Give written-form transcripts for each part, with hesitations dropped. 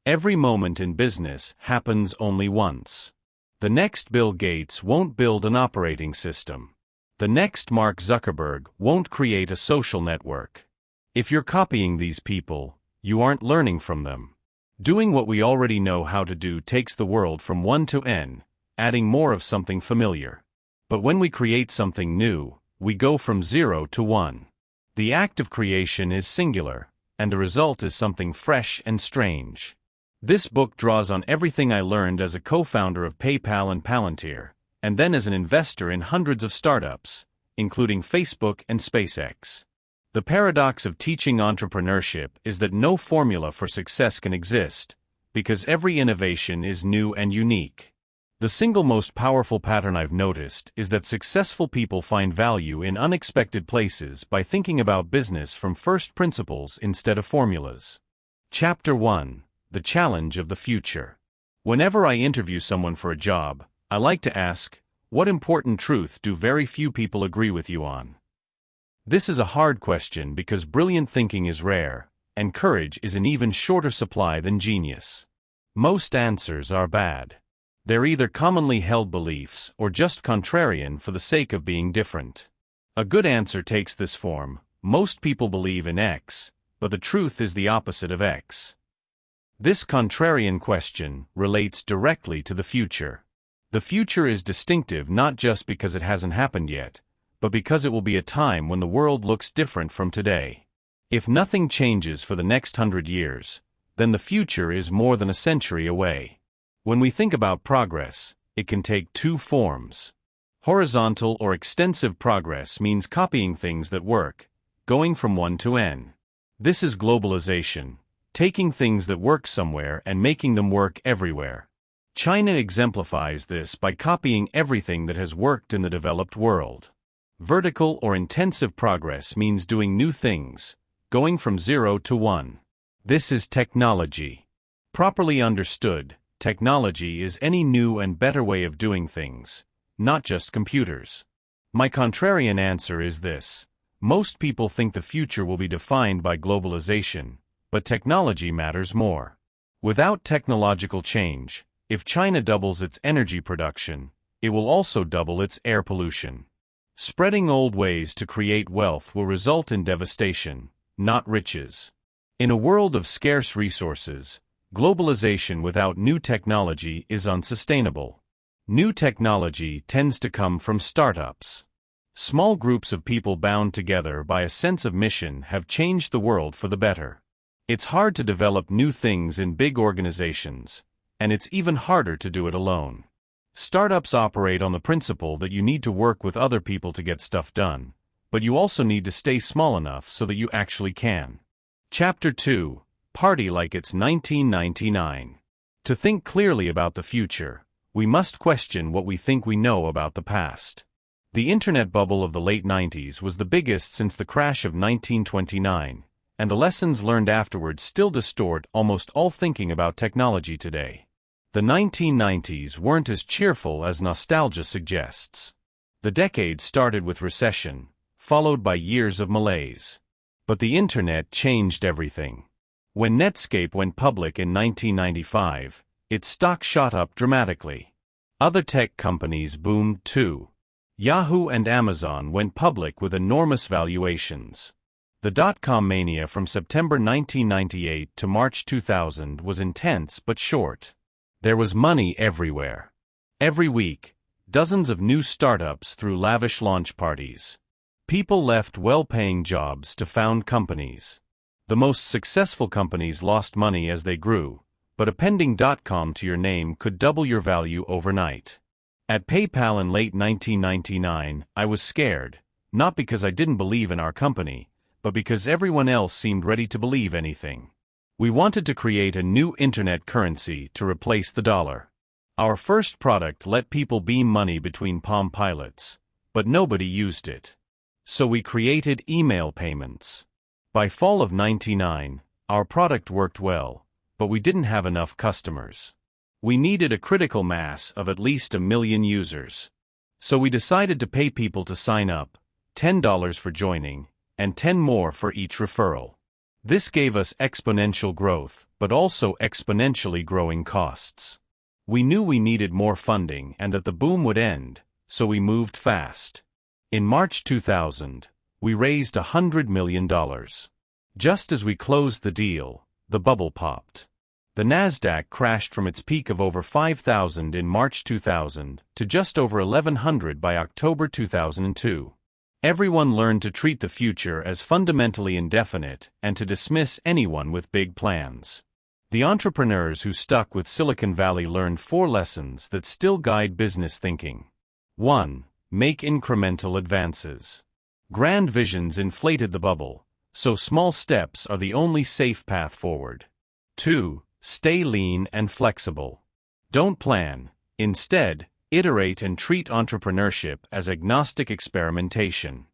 Every moment in business happens only once. The next Bill Gates won't build an operating system. The next Mark Zuckerberg won't create a social network. If you're copying these people, you aren't learning from them. Doing what we already know how to do takes the world from 1 to n, adding more of something familiar. But when we create something new, we go from 0 to 1. The act of creation is singular, and the result is something fresh and strange. This book draws on everything I learned as a co-founder of PayPal and Palantir, and then as an investor in hundreds of startups, including Facebook and SpaceX. The paradox of teaching entrepreneurship is that no formula for success can exist, because every innovation is new and unique. The single most powerful pattern I've noticed is that successful people find value in unexpected places by thinking about business from first principles instead of formulas. Chapter 1: The Challenge of the Future. Whenever I interview someone for a job, I like to ask, what important truth do very few people agree with you on? This is a hard question because brilliant thinking is rare, and courage is in even shorter supply than genius. Most answers are bad. They're either commonly held beliefs or just contrarian for the sake of being different. A good answer takes this form: most people believe in X, but the truth is the opposite of X. This contrarian question relates directly to the future. The future is distinctive not just because it hasn't happened yet, but because it will be a time when the world looks different from today. If nothing changes for the next 100 years, then the future is more than a century away. When we think about progress, it can take two forms. Horizontal or extensive progress means copying things that work, going from 1 to n. This is globalization, taking things that work somewhere and making them work everywhere. China exemplifies this by copying everything that has worked in the developed world. Vertical or intensive progress means doing new things, going from 0 to 1. This is technology. Properly understood, technology is any new and better way of doing things, not just computers. My contrarian answer is this: most people think the future will be defined by globalization, but technology matters more. Without technological change, if China doubles its energy production, it will also double its air pollution. Spreading old ways to create wealth will result in devastation, not riches. In a world of scarce resources, globalization without new technology is unsustainable. New technology tends to come from startups. Small groups of people bound together by a sense of mission have changed the world for the better. It's hard to develop new things in big organizations, and it's even harder to do it alone. Startups operate on the principle that you need to work with other people to get stuff done, but you also need to stay small enough so that you actually can. Chapter 2: Party like it's 1999. To think clearly about the future, we must question what we think we know about the past. The internet bubble of the late 90s was the biggest since the crash of 1929, and the lessons learned afterwards still distort almost all thinking about technology today. The 1990s weren't as cheerful as nostalgia suggests. The decade started with recession, followed by years of malaise. But the internet changed everything. When Netscape went public in 1995, its stock shot up dramatically. Other tech companies boomed too. Yahoo and Amazon went public with enormous valuations. The dot-com mania from September 1998 to March 2000 was intense but short. There was money everywhere. Every week, dozens of new startups threw lavish launch parties. People left well-paying jobs to found companies. The most successful companies lost money as they grew, but appending .com to your name could double your value overnight. At PayPal in late 1999, I was scared, not because I didn't believe in our company, but because everyone else seemed ready to believe anything. We wanted to create a new internet currency to replace the dollar. Our first product let people beam money between Palm Pilots, but nobody used it. So we created email payments. By fall of '99, our product worked well, but we didn't have enough customers. We needed a critical mass of at least 1 million users. So we decided to pay people to sign up, $10 for joining, and 10 more for each referral. This gave us exponential growth, but also exponentially growing costs. We knew we needed more funding and that the boom would end, so we moved fast. In March 2000, we raised $100 million. Just as we closed the deal, the bubble popped. The Nasdaq crashed from its peak of over 5,000 in March 2000 to just over 1,100 by October 2002. Everyone learned to treat the future as fundamentally indefinite and to dismiss anyone with big plans. The entrepreneurs who stuck with Silicon Valley learned 4 lessons that still guide business thinking. 1. Make incremental advances. Grand visions inflated the bubble, so small steps are the only safe path forward. 2. Stay lean and flexible. Don't plan. Instead, iterate and treat entrepreneurship as agnostic experimentation.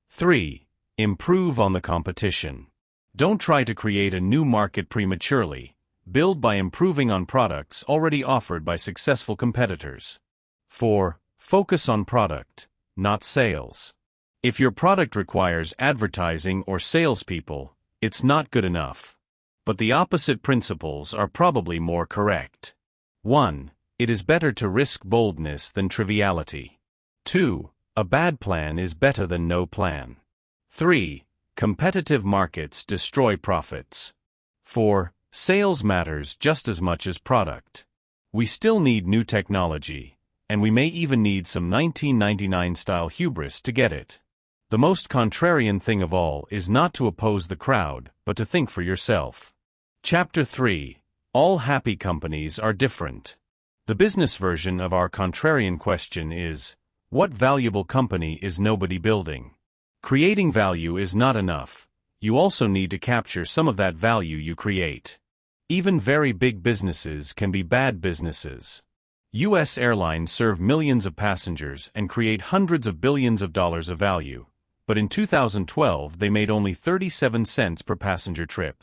3. Improve on the competition. Don't try to create a new market prematurely. Build by improving on products already offered by successful competitors. 4. Focus on product, not sales. If your product requires advertising or salespeople, it's not good enough. But the opposite principles are probably more correct. 1. It is better to risk boldness than triviality. 2. A bad plan is better than no plan. 3. Competitive markets destroy profits. 4. Sales matters just as much as product. We still need new technology, and we may even need some 1999-style hubris to get it. The most contrarian thing of all is not to oppose the crowd, but to think for yourself. Chapter 3. All happy companies are different. The business version of our contrarian question is, what valuable company is nobody building? Creating value is not enough. You also need to capture some of that value you create. Even very big businesses can be bad businesses. U.S. airlines serve millions of passengers and create hundreds of billions of dollars of value, but in 2012 they made only 37 cents per passenger trip.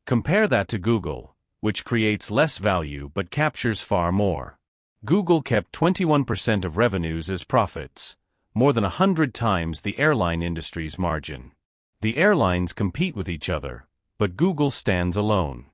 Compare that to Google, which creates less value but captures far more. Google kept 21% of revenues as profits, more than 100 times the airline industry's margin. The airlines compete with each other, but Google stands alone.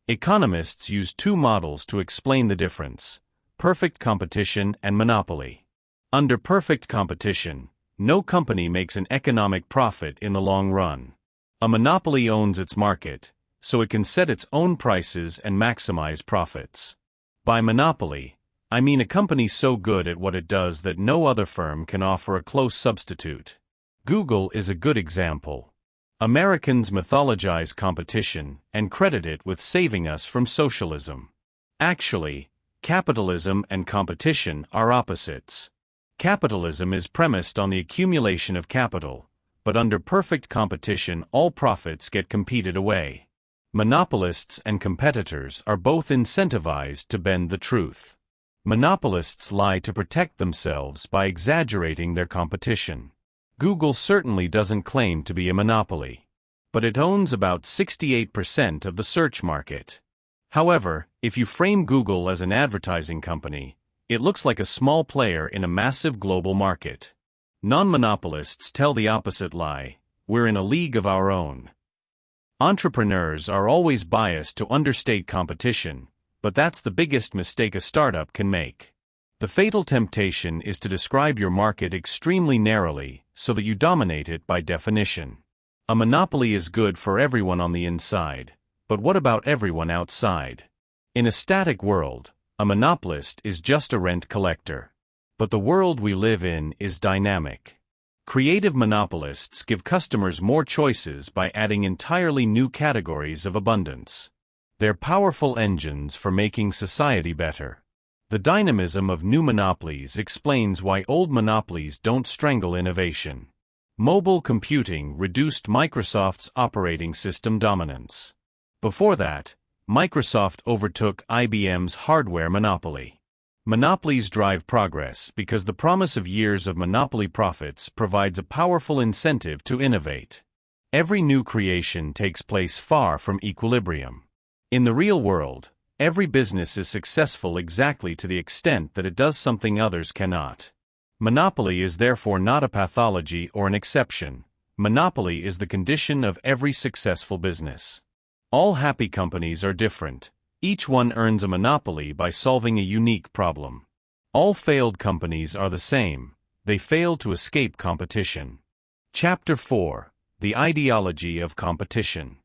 Economists use 2 models to explain the difference: perfect competition and monopoly. Under perfect competition, no company makes an economic profit in the long run. A monopoly owns its market, so it can set its own prices and maximize profits. By monopoly, I mean a company so good at what it does that no other firm can offer a close substitute. Google is a good example. Americans mythologize competition and credit it with saving us from socialism. Actually, capitalism and competition are opposites. Capitalism is premised on the accumulation of capital, but under perfect competition all profits get competed away. Monopolists and competitors are both incentivized to bend the truth. Monopolists lie to protect themselves by exaggerating their competition. Google certainly doesn't claim to be a monopoly, but it owns about 68% of the search market. However, if you frame Google as an advertising company, it looks like a small player in a massive global market. Non-monopolists tell the opposite lie: we're in a league of our own. Entrepreneurs are always biased to understate competition, but that's the biggest mistake a startup can make. The fatal temptation is to describe your market extremely narrowly so that you dominate it by definition. A monopoly is good for everyone on the inside, but what about everyone outside? In a static world, a monopolist is just a rent collector. But the world we live in is dynamic. Creative monopolists give customers more choices by adding entirely new categories of abundance. They're powerful engines for making society better. The dynamism of new monopolies explains why old monopolies don't strangle innovation. Mobile computing reduced Microsoft's operating system dominance. Before that, Microsoft overtook IBM's hardware monopoly. Monopolies drive progress because the promise of years of monopoly profits provides a powerful incentive to innovate. Every new creation takes place far from equilibrium. In the real world, every business is successful exactly to the extent that it does something others cannot. Monopoly is therefore not a pathology or an exception, Monopoly is the condition of every successful business. All happy companies are different. Each one earns a monopoly by solving a unique problem. All failed companies are the same. They fail to escape competition. Chapter 4. The Ideology of Competition.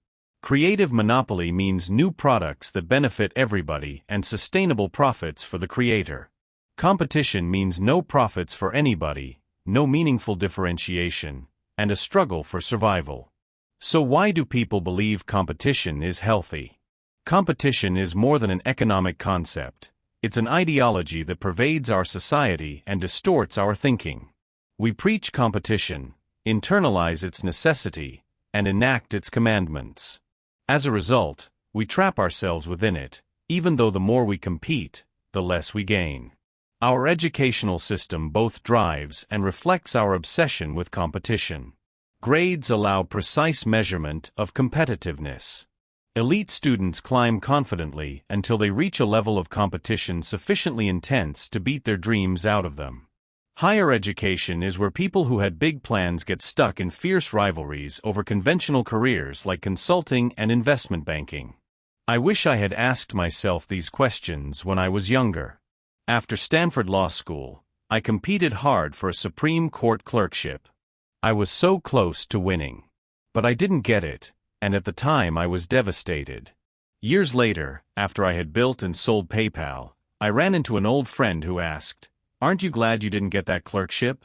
Creative monopoly means new products that benefit everybody and sustainable profits for the creator. Competition means no profits for anybody, no meaningful differentiation, and a struggle for survival. So why do people believe competition is healthy? Competition is more than an economic concept. It's an ideology that pervades our society and distorts our thinking. We preach competition, internalize its necessity, and enact its commandments. As a result, we trap ourselves within it, even though the more we compete, the less we gain. Our educational system both drives and reflects our obsession with competition. Grades allow precise measurement of competitiveness. Elite students climb confidently until they reach a level of competition sufficiently intense to beat their dreams out of them. Higher education is where people who had big plans get stuck in fierce rivalries over conventional careers like consulting and investment banking. I wish I had asked myself these questions when I was younger. After Stanford Law School, I competed hard for a Supreme Court clerkship. I was so close to winning. But I didn't get it, and at the time I was devastated. Years later, after I had built and sold PayPal, I ran into an old friend who asked, "Aren't you glad you didn't get that clerkship?"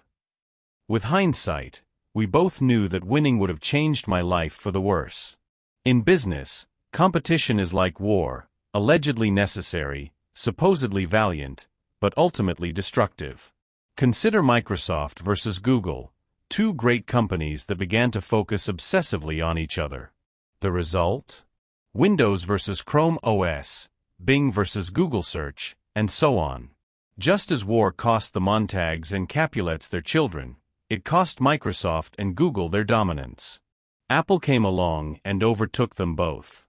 With hindsight, we both knew that winning would have changed my life for the worse. In business, competition is like war, allegedly necessary, supposedly valiant, but ultimately destructive. Consider Microsoft versus Google, two great companies that began to focus obsessively on each other. The result? Windows versus Chrome OS, Bing versus Google Search, and so on. Just as war cost the Montags and Capulets their children, it cost Microsoft and Google their dominance. Apple came along and overtook them both.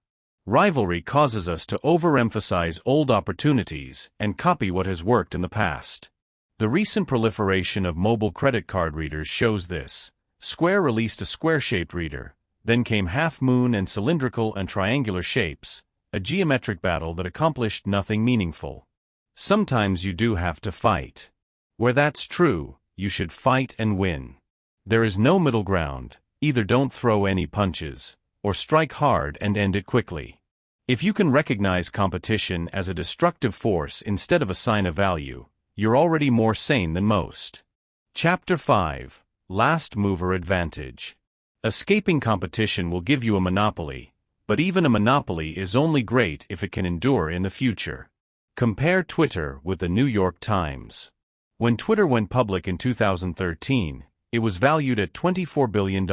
Rivalry causes us to overemphasize old opportunities and copy what has worked in the past. The recent proliferation of mobile credit card readers shows this. Square released a square-shaped reader, then came half-moon and cylindrical and triangular shapes, a geometric battle that accomplished nothing meaningful. Sometimes you do have to fight. Where that's true, you should fight and win. There is no middle ground, either don't throw any punches, or strike hard and end it quickly. If you can recognize competition as a destructive force instead of a sign of value, you're already more sane than most. Chapter 5. Last Mover Advantage. Escaping competition will give you a monopoly, but even a monopoly is only great if it can endure in the future. Compare Twitter with the New York Times. When Twitter went public in 2013, it was valued at $24 billion,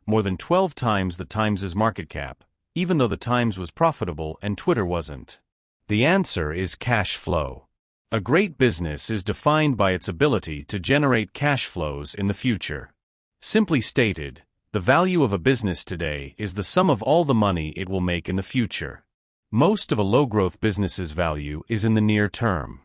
more than 12 times the Times' market cap, even though the Times was profitable and Twitter wasn't. The answer is cash flow. A great business is defined by its ability to generate cash flows in the future. Simply stated, the value of a business today is the sum of all the money it will make in the future. Most of a low-growth business's value is in the near term.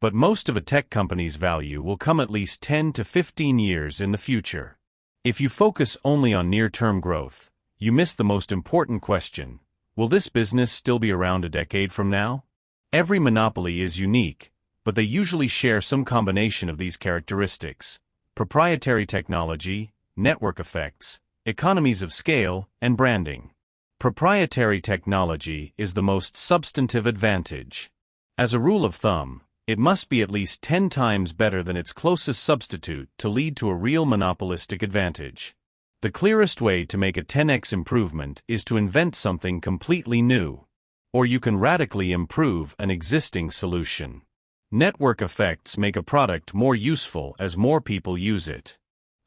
But most of a tech company's value will come at least 10 to 15 years in the future. If you focus only on near-term growth, you miss the most important question: will this business still be around a decade from now? Every monopoly is unique, but they usually share some combination of these characteristics: proprietary technology, network effects, economies of scale, and branding. Proprietary technology is the most substantive advantage. As a rule of thumb, it must be at least 10 times better than its closest substitute to lead to a real monopolistic advantage. The clearest way to make a 10x improvement is to invent something completely new. Or you can radically improve an existing solution. Network effects make a product more useful as more people use it.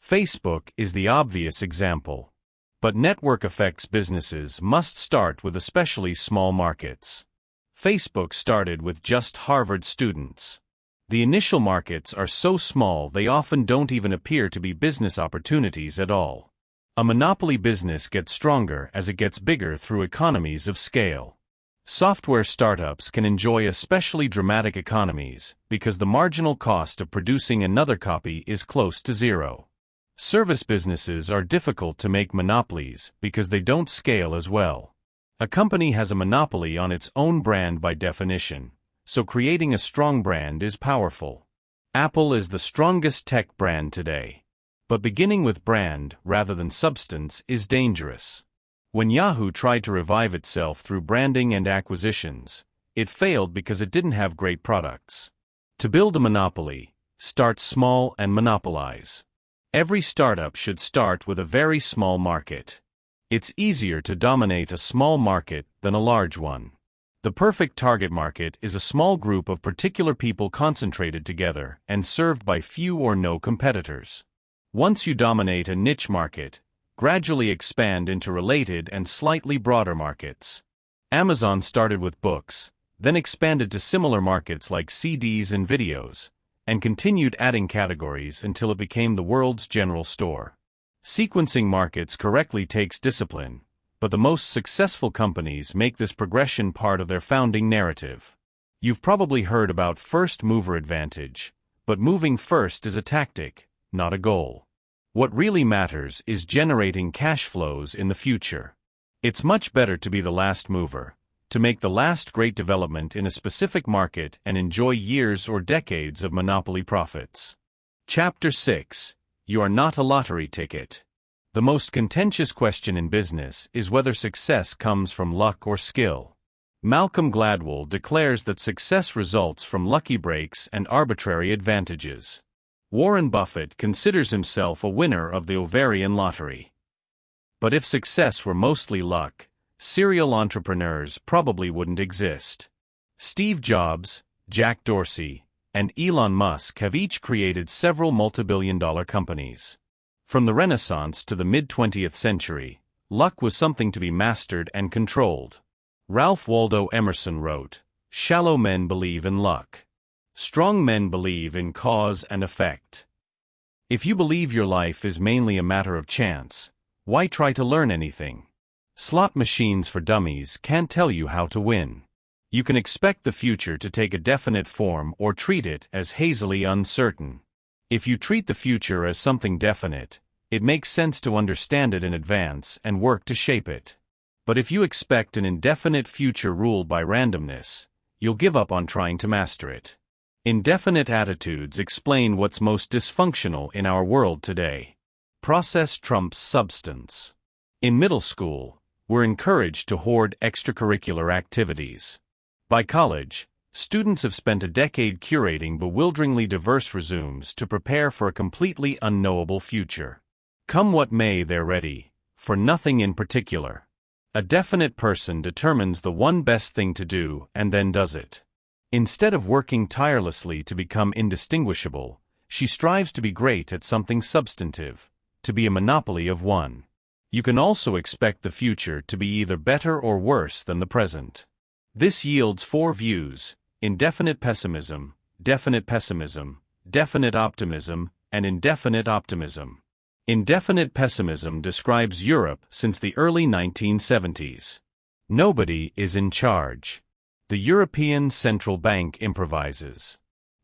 Facebook is the obvious example. But network effects businesses must start with especially small markets. Facebook started with just Harvard students. The initial markets are so small they often don't even appear to be business opportunities at all. A monopoly business gets stronger as it gets bigger through economies of scale. Software startups can enjoy especially dramatic economies because the marginal cost of producing another copy is close to zero. Service businesses are difficult to make monopolies because they don't scale as well. A company has a monopoly on its own brand by definition, so creating a strong brand is powerful. Apple is the strongest tech brand today. But beginning with brand rather than substance is dangerous. When Yahoo tried to revive itself through branding and acquisitions, it failed because it didn't have great products. To build a monopoly, start small and monopolize. Every startup should start with a very small market. It's easier to dominate a small market than a large one. The perfect target market is a small group of particular people concentrated together and served by few or no competitors. Once you dominate a niche market, gradually expand into related and slightly broader markets. Amazon started with books, then expanded to similar markets like CDs and videos, and continued adding categories until it became the world's general store. Sequencing markets correctly takes discipline, but the most successful companies make this progression part of their founding narrative. You've probably heard about first mover advantage, but moving first is a tactic, not a goal. What really matters is generating cash flows in the future. It's much better to be the last mover, to make the last great development in a specific market and enjoy years or decades of monopoly profits. Chapter 6. You are not a lottery ticket. The most contentious question in business is whether success comes from luck or skill. Malcolm Gladwell declares that success results from lucky breaks and arbitrary advantages. Warren Buffett considers himself a winner of the ovarian lottery. But if success were mostly luck, serial entrepreneurs probably wouldn't exist. Steve Jobs, Jack Dorsey, and Elon Musk have each created several multi-billion-dollar companies. From the Renaissance to the mid-20th century, luck was something to be mastered and controlled. Ralph Waldo Emerson wrote, "Shallow men believe in luck. Strong men believe in cause and effect." If you believe your life is mainly a matter of chance, why try to learn anything? Slot machines for dummies can't tell you how to win. You can expect the future to take a definite form or treat it as hazily uncertain. If you treat the future as something definite, it makes sense to understand it in advance and work to shape it. But if you expect an indefinite future ruled by randomness, you'll give up on trying to master it. Indefinite attitudes explain what's most dysfunctional in our world today. Process trumps substance. In middle school, we're encouraged to hoard extracurricular activities. By college, students have spent a decade curating bewilderingly diverse resumes to prepare for a completely unknowable future. Come what may, they're ready, for nothing in particular. A definite person determines the one best thing to do and then does it. Instead of working tirelessly to become indistinguishable, she strives to be great at something substantive, to be a monopoly of one. You can also expect the future to be either better or worse than the present. This yields four views: indefinite pessimism, definite optimism, and indefinite optimism. Indefinite pessimism describes Europe since the early 1970s. Nobody is in charge. The European Central Bank improvises.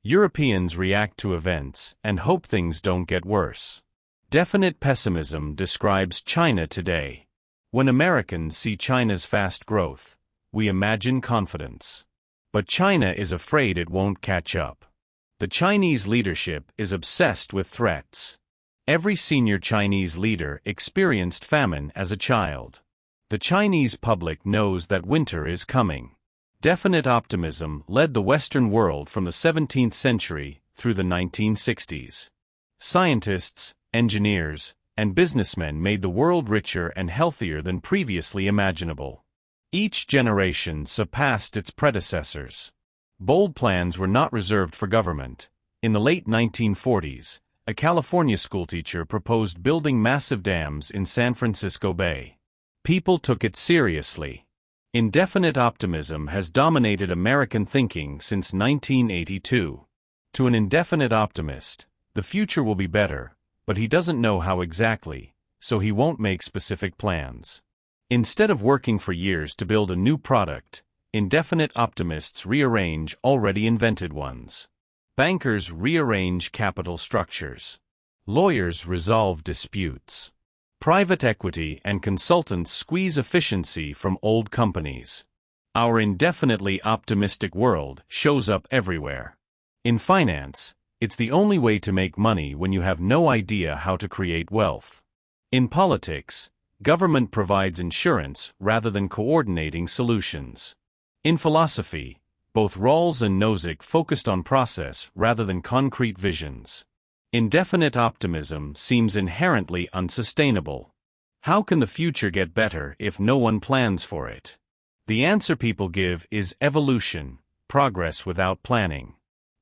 Europeans react to events and hope things don't get worse. Definite pessimism describes China today. When Americans see China's fast growth, we imagine confidence. But China is afraid it won't catch up. The Chinese leadership is obsessed with threats. Every senior Chinese leader experienced famine as a child. The Chinese public knows that winter is coming. Definite optimism led the Western world from the 17th century through the 1960s. Scientists, engineers, and businessmen made the world richer and healthier than previously imaginable. Each generation surpassed its predecessors. Bold plans were not reserved for government. In the late 1940s, a California schoolteacher proposed building massive dams in San Francisco Bay. People took it seriously. Indefinite optimism has dominated American thinking since 1982. To an indefinite optimist, the future will be better, but he doesn't know how exactly, so he won't make specific plans. Instead of working for years to build a new product, indefinite optimists rearrange already invented ones. Bankers rearrange capital structures. Lawyers resolve disputes. Private equity and consultants squeeze efficiency from old companies. Our indefinitely optimistic world shows up everywhere. In finance, it's the only way to make money when you have no idea how to create wealth. In politics, government provides insurance rather than coordinating solutions. In philosophy, both Rawls and Nozick focused on process rather than concrete visions. Indefinite optimism seems inherently unsustainable. How can the future get better if no one plans for it? The answer people give is evolution, progress without planning.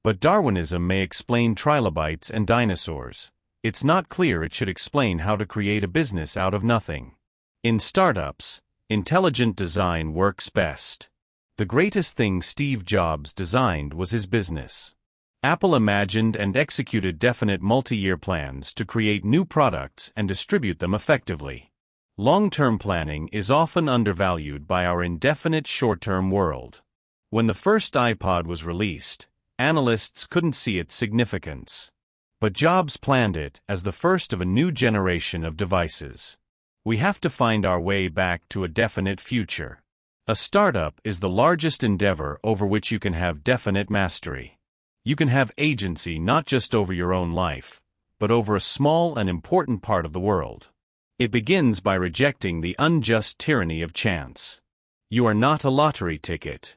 But Darwinism may explain trilobites and dinosaurs. It's not clear it should explain how to create a business out of nothing. In startups, intelligent design works best. The greatest thing Steve Jobs designed was his business. Apple imagined and executed definite multi-year plans to create new products and distribute them effectively. Long-term planning is often undervalued by our indefinite short-term world. When the first iPod was released, analysts couldn't see its significance. But Jobs planned it as the first of a new generation of devices. We have to find our way back to a definite future. A startup is the largest endeavor over which you can have definite mastery. You can have agency not just over your own life, but over a small and important part of the world. It begins by rejecting the unjust tyranny of chance. You are not a lottery ticket.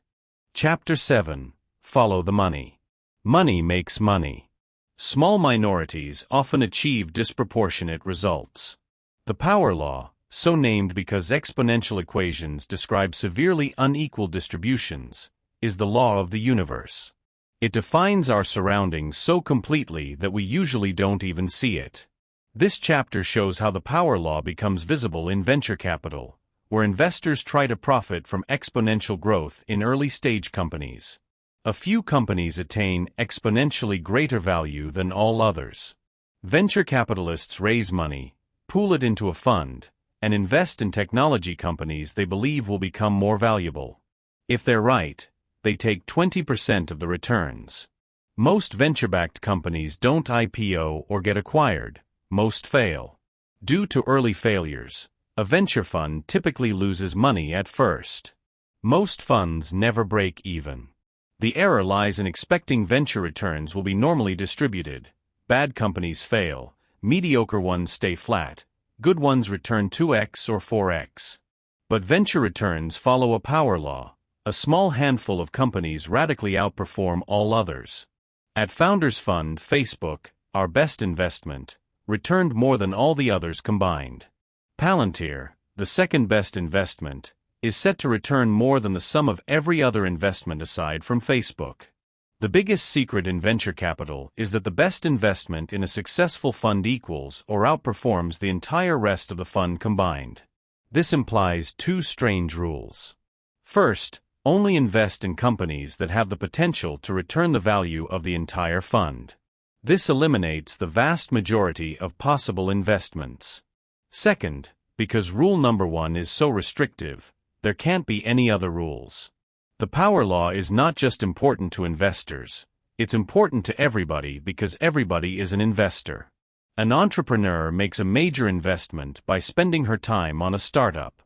Chapter 7. Follow the money. Money makes money. Small minorities often achieve disproportionate results. The power law, so named because exponential equations describe severely unequal distributions, is the law of the universe. It defines our surroundings so completely that we usually don't even see it. This chapter shows how the power law becomes visible in venture capital, where investors try to profit from exponential growth in early-stage companies. A few companies attain exponentially greater value than all others. Venture capitalists raise money, pool it into a fund, and invest in technology companies they believe will become more valuable. If they're right, they take 20% of the returns. Most venture-backed companies don't IPO or get acquired. Most fail. Due to early failures, a venture fund typically loses money at first. Most funds never break even. The error lies in expecting venture returns will be normally distributed. Bad companies fail, mediocre ones stay flat, good ones return 2x or 4x. But venture returns follow a power law. A small handful of companies radically outperform all others. At Founders Fund, Facebook, our best investment, returned more than all the others combined. Palantir, the second best investment, is set to return more than the sum of every other investment aside from Facebook. The biggest secret in venture capital is that the best investment in a successful fund equals or outperforms the entire rest of the fund combined. This implies two strange rules. First, only invest in companies that have the potential to return the value of the entire fund. This eliminates the vast majority of possible investments. Second, because rule number 1 is so restrictive, there can't be any other rules. The power law is not just important to investors, it's important to everybody because everybody is an investor. An entrepreneur makes a major investment by spending her time on a startup.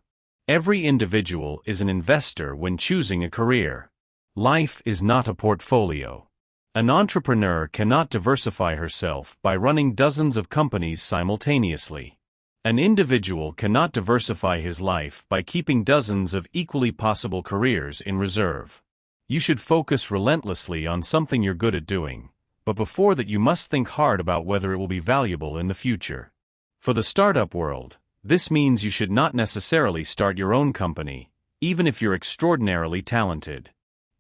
Every individual is an investor when choosing a career. Life is not a portfolio. An entrepreneur cannot diversify herself by running dozens of companies simultaneously. An individual cannot diversify his life by keeping dozens of equally possible careers in reserve. You should focus relentlessly on something you're good at doing, but before that you must think hard about whether it will be valuable in the future. For the startup world, this means you should not necessarily start your own company, even if you're extraordinarily talented.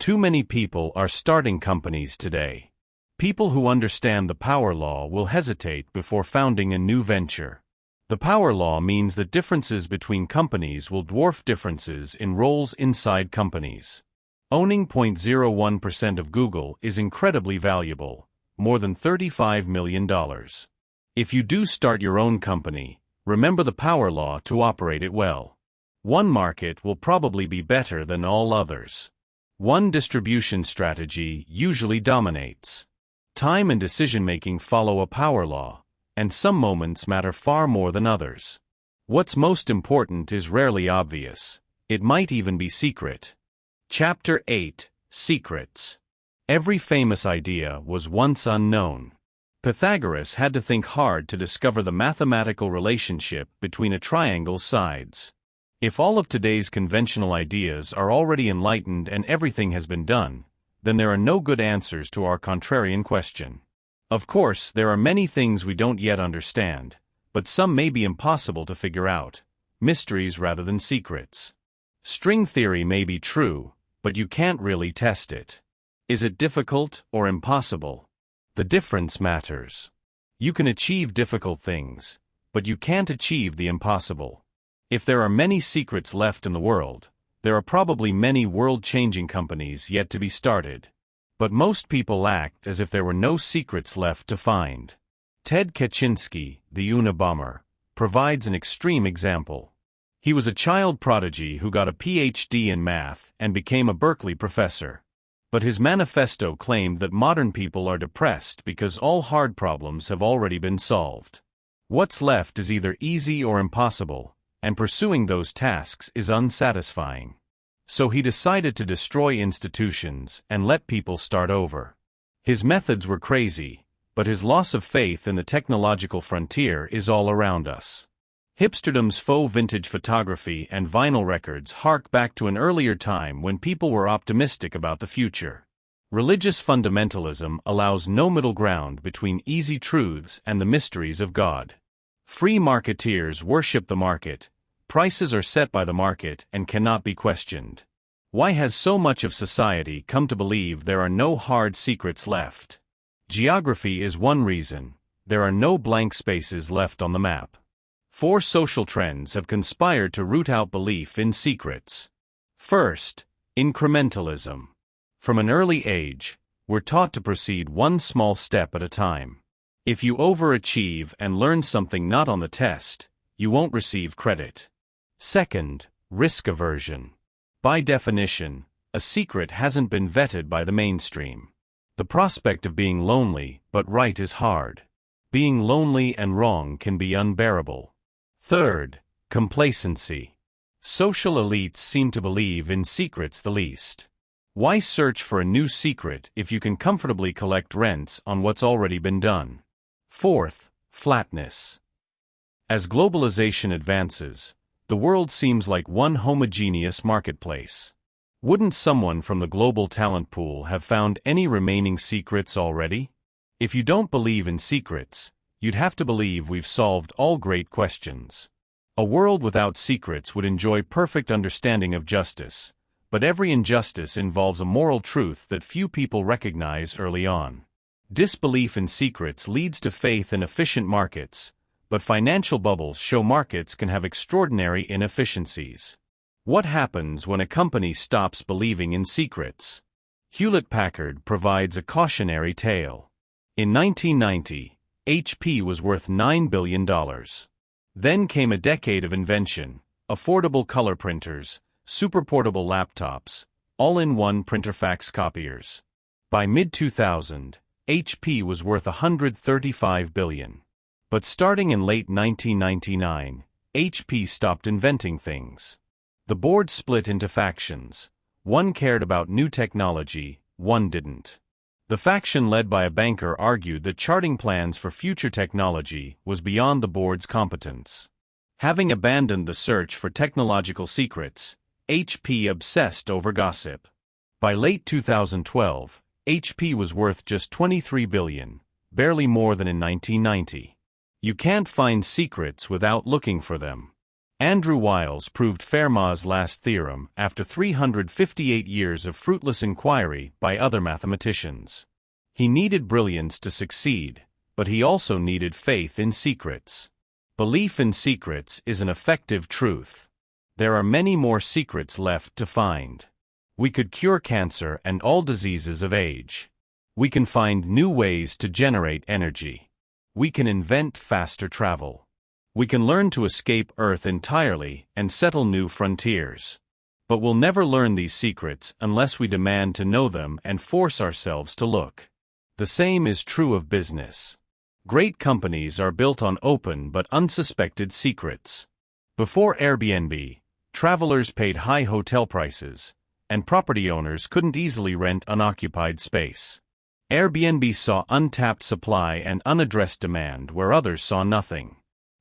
Too many people are starting companies today. People who understand the power law will hesitate before founding a new venture. The power law means that differences between companies will dwarf differences in roles inside companies. Owning 0.01% of Google is incredibly valuable, more than $35 million. If you do start your own company, remember the power law to operate it well. One market will probably be better than all others. One distribution strategy usually dominates. Time and decision-making follow a power law, and some moments matter far more than others. What's most important is rarely obvious. It might even be secret. Chapter 8: Secrets. Every famous idea was once unknown. Pythagoras had to think hard to discover the mathematical relationship between a triangle's sides. If all of today's conventional ideas are already enlightened and everything has been done, then there are no good answers to our contrarian question. Of course, there are many things we don't yet understand, but some may be impossible to figure out, mysteries rather than secrets. String theory may be true, but you can't really test it. Is it difficult or impossible? The difference matters. You can achieve difficult things, but you can't achieve the impossible. If there are many secrets left in the world, there are probably many world-changing companies yet to be started. But most people act as if there were no secrets left to find. Ted Kaczynski, the Unabomber, provides an extreme example. He was a child prodigy who got a PhD in math and became a Berkeley professor. But his manifesto claimed that modern people are depressed because all hard problems have already been solved. What's left is either easy or impossible, and pursuing those tasks is unsatisfying. So he decided to destroy institutions and let people start over. His methods were crazy, but his loss of faith in the technological frontier is all around us. Hipsterdom's faux vintage photography and vinyl records hark back to an earlier time when people were optimistic about the future. Religious fundamentalism allows no middle ground between easy truths and the mysteries of God. Free marketeers worship the market. Prices are set by the market and cannot be questioned. Why has so much of society come to believe there are no hard secrets left? Geography is one reason. There are no blank spaces left on the map. 4 social trends have conspired to root out belief in secrets. First, incrementalism. From an early age, we're taught to proceed one small step at a time. If you overachieve and learn something not on the test, you won't receive credit. Second, risk aversion. By definition, a secret hasn't been vetted by the mainstream. The prospect of being lonely but right is hard. Being lonely and wrong can be unbearable. Third, complacency. Social elites seem to believe in secrets the least. Why search for a new secret if you can comfortably collect rents on what's already been done? Fourth, flatness. As globalization advances, the world seems like one homogeneous marketplace. Wouldn't someone from the global talent pool have found any remaining secrets already? If you don't believe in secrets, you'd have to believe we've solved all great questions. A world without secrets would enjoy perfect understanding of justice, but every injustice involves a moral truth that few people recognize early on. Disbelief in secrets leads to faith in efficient markets, but financial bubbles show markets can have extraordinary inefficiencies. What happens when a company stops believing in secrets? Hewlett-Packard provides a cautionary tale. In 1990, HP was worth $9 billion. Then came a decade of invention, affordable color printers, superportable laptops, all-in-one printer fax copiers. By mid-2000, HP was worth $135 billion. But starting in late 1999, HP stopped inventing things. The board split into factions. One cared about new technology, one didn't. The faction led by a banker argued that charting plans for future technology was beyond the board's competence. Having abandoned the search for technological secrets, HP obsessed over gossip. By late 2012, HP was worth just $23 billion, barely more than in 1990. You can't find secrets without looking for them. Andrew Wiles proved Fermat's last theorem after 358 years of fruitless inquiry by other mathematicians. He needed brilliance to succeed, but he also needed faith in secrets. Belief in secrets is an effective truth. There are many more secrets left to find. We could cure cancer and all diseases of age. We can find new ways to generate energy. We can invent faster travel. We can learn to escape Earth entirely and settle new frontiers. But we'll never learn these secrets unless we demand to know them and force ourselves to look. The same is true of business. Great companies are built on open but unsuspected secrets. Before Airbnb, travelers paid high hotel prices, and property owners couldn't easily rent unoccupied space. Airbnb saw untapped supply and unaddressed demand where others saw nothing.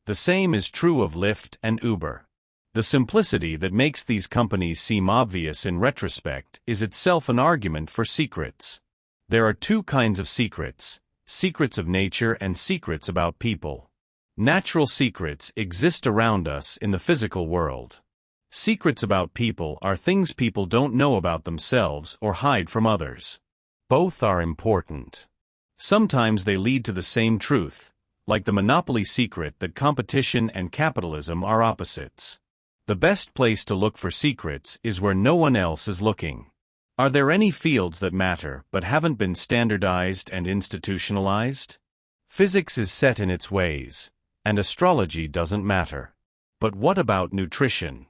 The same is true of Lyft and Uber. The simplicity that makes these companies seem obvious in retrospect is itself an argument for secrets. There are two kinds of secrets: secrets of nature and secrets about people. Natural secrets exist around us in the physical world. Secrets about people are things people don't know about themselves or hide from others. Both are important. Sometimes they lead to the same truth, like the monopoly secret that competition and capitalism are opposites. The best place to look for secrets is where no one else is looking. Are there any fields that matter but haven't been standardized and institutionalized? Physics is set in its ways, and astrology doesn't matter. But what about nutrition?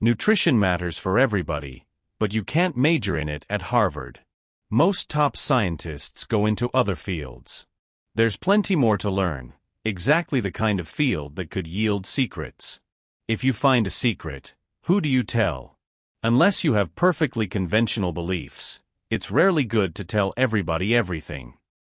Nutrition matters for everybody, but you can't major in it at Harvard. Most top scientists go into other fields. There's plenty more to learn, exactly the kind of field that could yield secrets. If you find a secret, who do you tell? Unless you have perfectly conventional beliefs, it's rarely good to tell everybody everything.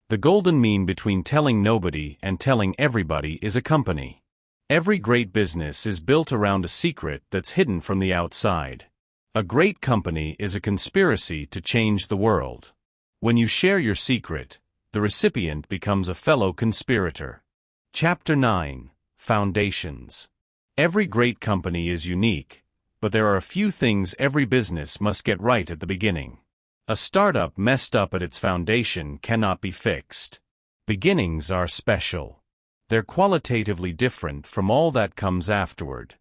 The golden mean between telling nobody and telling everybody is a company. Every great business is built around a secret that's hidden from the outside. A great company is a conspiracy to change the world. When you share your secret, the recipient becomes a fellow conspirator. Chapter 9: Foundations. Every great company is unique, but there are a few things every business must get right at the beginning. A startup messed up at its foundation cannot be fixed. Beginnings are special. They're qualitatively different from all that comes afterward.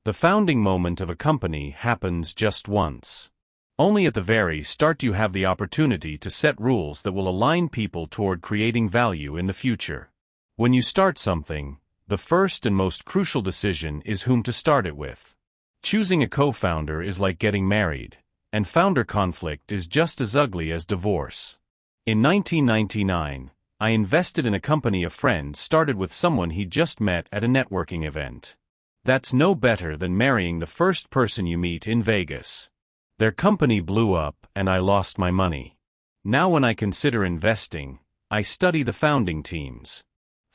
The founding moment of a company happens just once. Only at the very start do you have the opportunity to set rules that will align people toward creating value in the future. When you start something, the first and most crucial decision is whom to start it with. Choosing a co-founder is like getting married, and founder conflict is just as ugly as divorce. In 1999, I invested in a company a friend started with someone he just met at a networking event. That's no better than marrying the first person you meet in Vegas. Their company blew up and I lost my money. Now when I consider investing, I study the founding teams.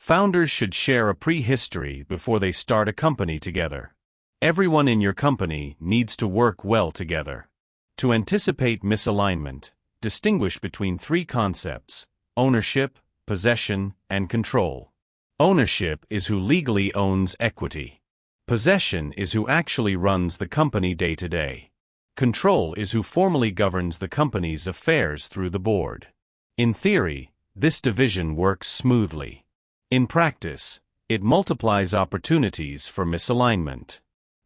Founders should share a prehistory before they start a company together. Everyone in your company needs to work well together. To anticipate misalignment, distinguish between three concepts: ownership, possession, and control. Ownership is who legally owns equity. Possession is who actually runs the company day to day. Control is who formally governs the company's affairs through the board. In theory, this division works smoothly. In practice, it multiplies opportunities for misalignment.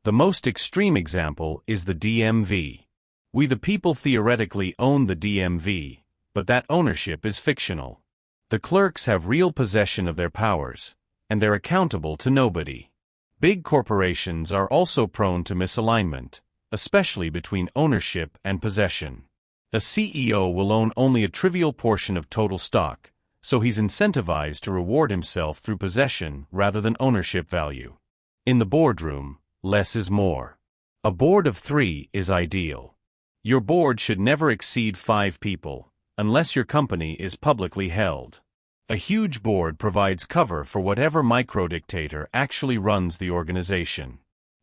The most extreme example is the DMV. We the people theoretically own the DMV, but that ownership is fictional. The clerks have real possession of their powers, and they're accountable to nobody. Big corporations are also prone to misalignment, especially between ownership and possession. A CEO will own only a trivial portion of total stock, so he's incentivized to reward himself through possession rather than ownership value. In the boardroom, less is more. A board of 3 is ideal. Your board should never exceed 5 people, unless your company is publicly held. A huge board provides cover for whatever microdictator actually runs the organization.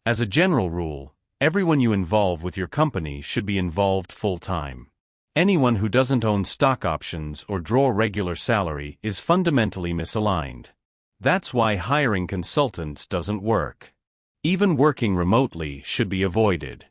As a general rule, everyone you involve with your company should be involved full-time. Anyone who doesn't own stock options or draw regular salary is fundamentally misaligned. That's why hiring consultants doesn't work. Even working remotely should be avoided.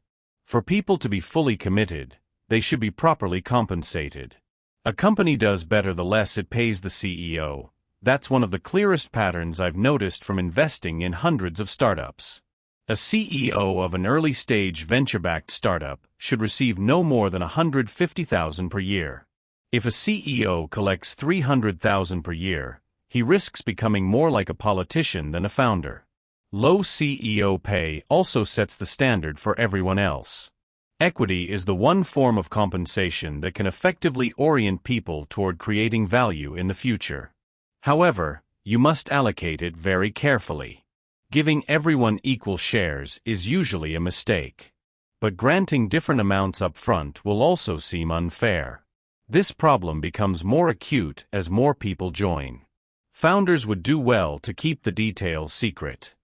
For people to be fully committed, they should be properly compensated. A company does better the less it pays the CEO. That's one of the clearest patterns I've noticed from investing in hundreds of startups. A CEO of an early-stage venture-backed startup should receive no more than $150,000 per year. If a CEO collects $300,000 per year, he risks becoming more like a politician than a founder. Low CEO pay also sets the standard for everyone else. Equity is the one form of compensation that can effectively orient people toward creating value in the future. However, you must allocate it very carefully. Giving everyone equal shares is usually a mistake. But granting different amounts up front will also seem unfair. This problem becomes more acute as more people join. Founders would do well to keep the details secret.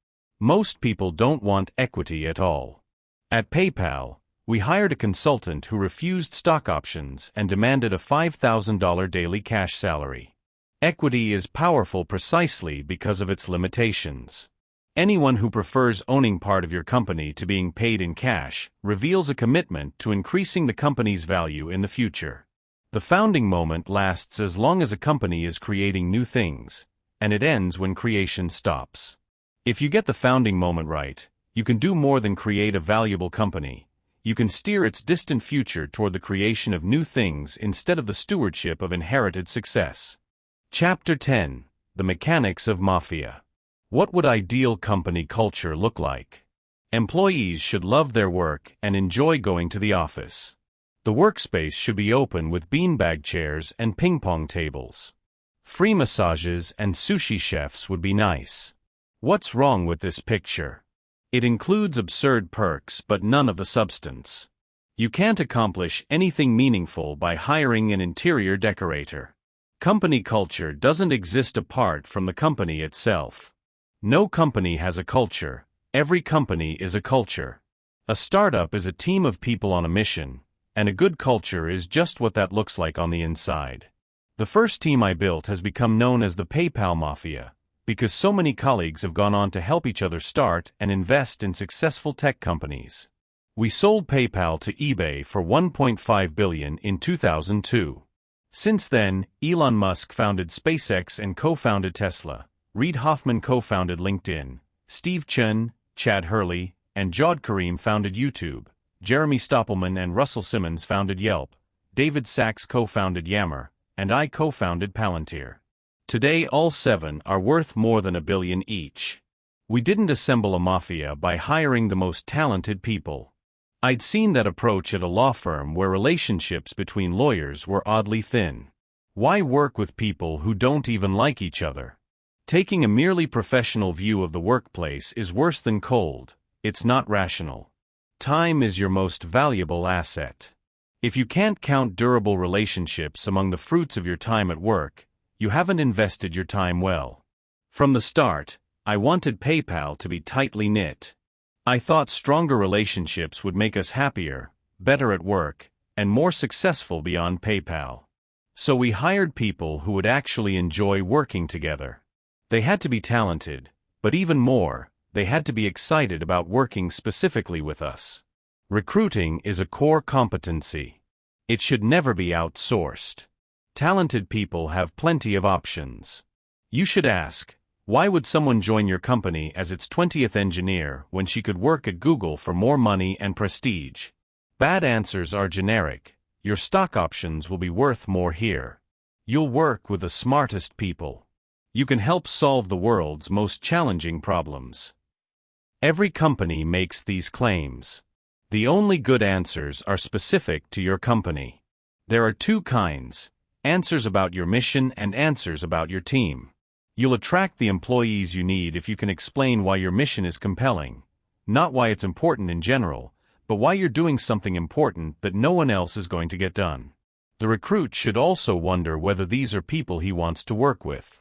Most people don't want equity at all. At PayPal, we hired a consultant who refused stock options and demanded a $5,000 daily cash salary. Equity is powerful precisely because of its limitations. Anyone who prefers owning part of your company to being paid in cash reveals a commitment to increasing the company's value in the future. The founding moment lasts as long as a company is creating new things, and it ends when creation stops. If you get the founding moment right, you can do more than create a valuable company. You can steer its distant future toward the creation of new things instead of the stewardship of inherited success. Chapter 10: The Mechanics of Mafia. What would ideal company culture look like? Employees should love their work and enjoy going to the office. The workspace should be open with beanbag chairs and ping-pong tables. Free massages and sushi chefs would be nice. What's wrong with this picture? It includes absurd perks but none of the substance. You can't accomplish anything meaningful by hiring an interior decorator. Company culture doesn't exist apart from the company itself. No company has a culture. Every company is a culture. A startup is a team of people on a mission, and a good culture is just what that looks like on the inside. The first team I built has become known as the PayPal Mafia, because so many colleagues have gone on to help each other start and invest in successful tech companies. We sold PayPal to eBay for $1.5 billion in 2002. Since then, Elon Musk founded SpaceX and co-founded Tesla. Reid Hoffman co-founded LinkedIn, Steve Chen, Chad Hurley, and Jawed Karim founded YouTube, Jeremy Stoppelman and Russell Simmons founded Yelp, David Sachs co-founded Yammer, and I co-founded Palantir. Today all 7 are worth more than $1 billion each. We didn't assemble a mafia by hiring the most talented people. I'd seen that approach at a law firm where relationships between lawyers were oddly thin. Why work with people who don't even like each other? Taking a merely professional view of the workplace is worse than cold. It's not rational. Time is your most valuable asset. If you can't count durable relationships among the fruits of your time at work, you haven't invested your time well. From the start, I wanted PayPal to be tightly knit. I thought stronger relationships would make us happier, better at work, and more successful beyond PayPal. So we hired people who would actually enjoy working together. They had to be talented, but even more, they had to be excited about working specifically with us. Recruiting is a core competency. It should never be outsourced. Talented people have plenty of options. You should ask, why would someone join your company as its 20th engineer when she could work at Google for more money and prestige? Bad answers are generic. Your stock options will be worth more here. You'll work with the smartest people. You can help solve the world's most challenging problems. Every company makes these claims. The only good answers are specific to your company. There are 2 kinds: answers about your mission and answers about your team. You'll attract the employees you need if you can explain why your mission is compelling, not why it's important in general, but why you're doing something important that no one else is going to get done. The recruit should also wonder whether these are people he wants to work with.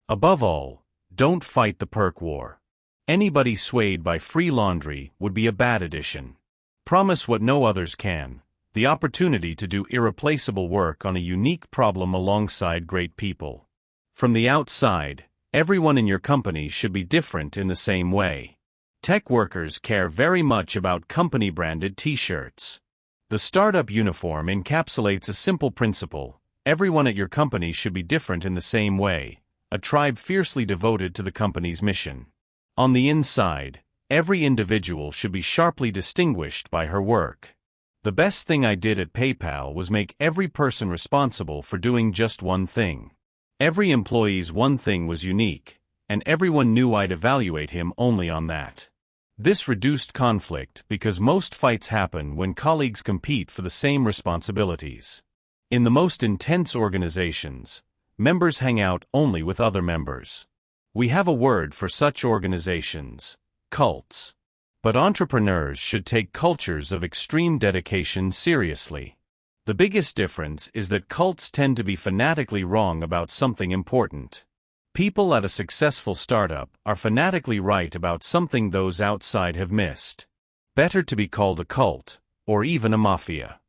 Above all, don't fight the perk war. Anybody swayed by free laundry would be a bad addition. Promise what no others can: the opportunity to do irreplaceable work on a unique problem alongside great people. From the outside, everyone in your company should be different in the same way. Tech workers care very much about company-branded t-shirts. The startup uniform encapsulates a simple principle: everyone at your company should be different in the same way, a tribe fiercely devoted to the company's mission. On the inside, every individual should be sharply distinguished by her work. The best thing I did at PayPal was make every person responsible for doing just one thing. Every employee's one thing was unique, and everyone knew I'd evaluate him only on that. This reduced conflict because most fights happen when colleagues compete for the same responsibilities. In the most intense organizations, members hang out only with other members. We have a word for such organizations: cults. But entrepreneurs should take cultures of extreme dedication seriously. The biggest difference is that cults tend to be fanatically wrong about something important. People at a successful startup are fanatically right about something those outside have missed. Better to be called a cult, or even a mafia.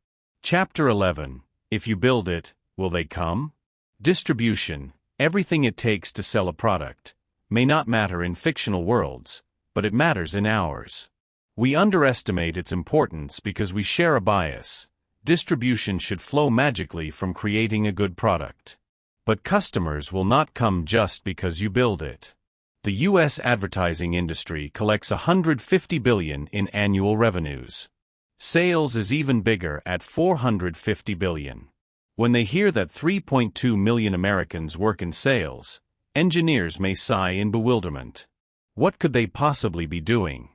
Chapter 11. If you build it, will they come? Distribution, everything it takes to sell a product, may not matter in fictional worlds, but it matters in ours. We underestimate its importance because we share a bias. Distribution should flow magically from creating a good product. But customers will not come just because you build it. The U.S. advertising industry collects $150 billion in annual revenues. Sales is even bigger at $450 billion. When they hear that 3.2 million Americans work in sales, engineers may sigh in bewilderment. What could they possibly be doing?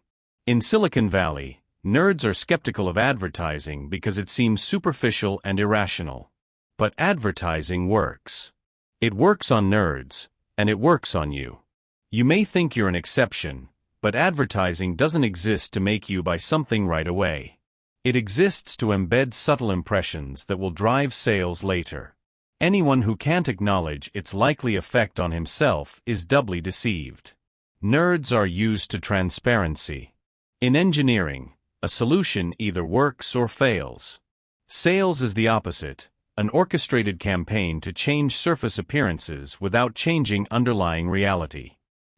In Silicon Valley, nerds are skeptical of advertising because it seems superficial and irrational. But advertising works. It works on nerds, and it works on you. You may think you're an exception, but advertising doesn't exist to make you buy something right away. It exists to embed subtle impressions that will drive sales later. Anyone who can't acknowledge its likely effect on himself is doubly deceived. Nerds are used to transparency. In engineering, a solution either works or fails. Sales is the opposite, an orchestrated campaign to change surface appearances without changing underlying reality.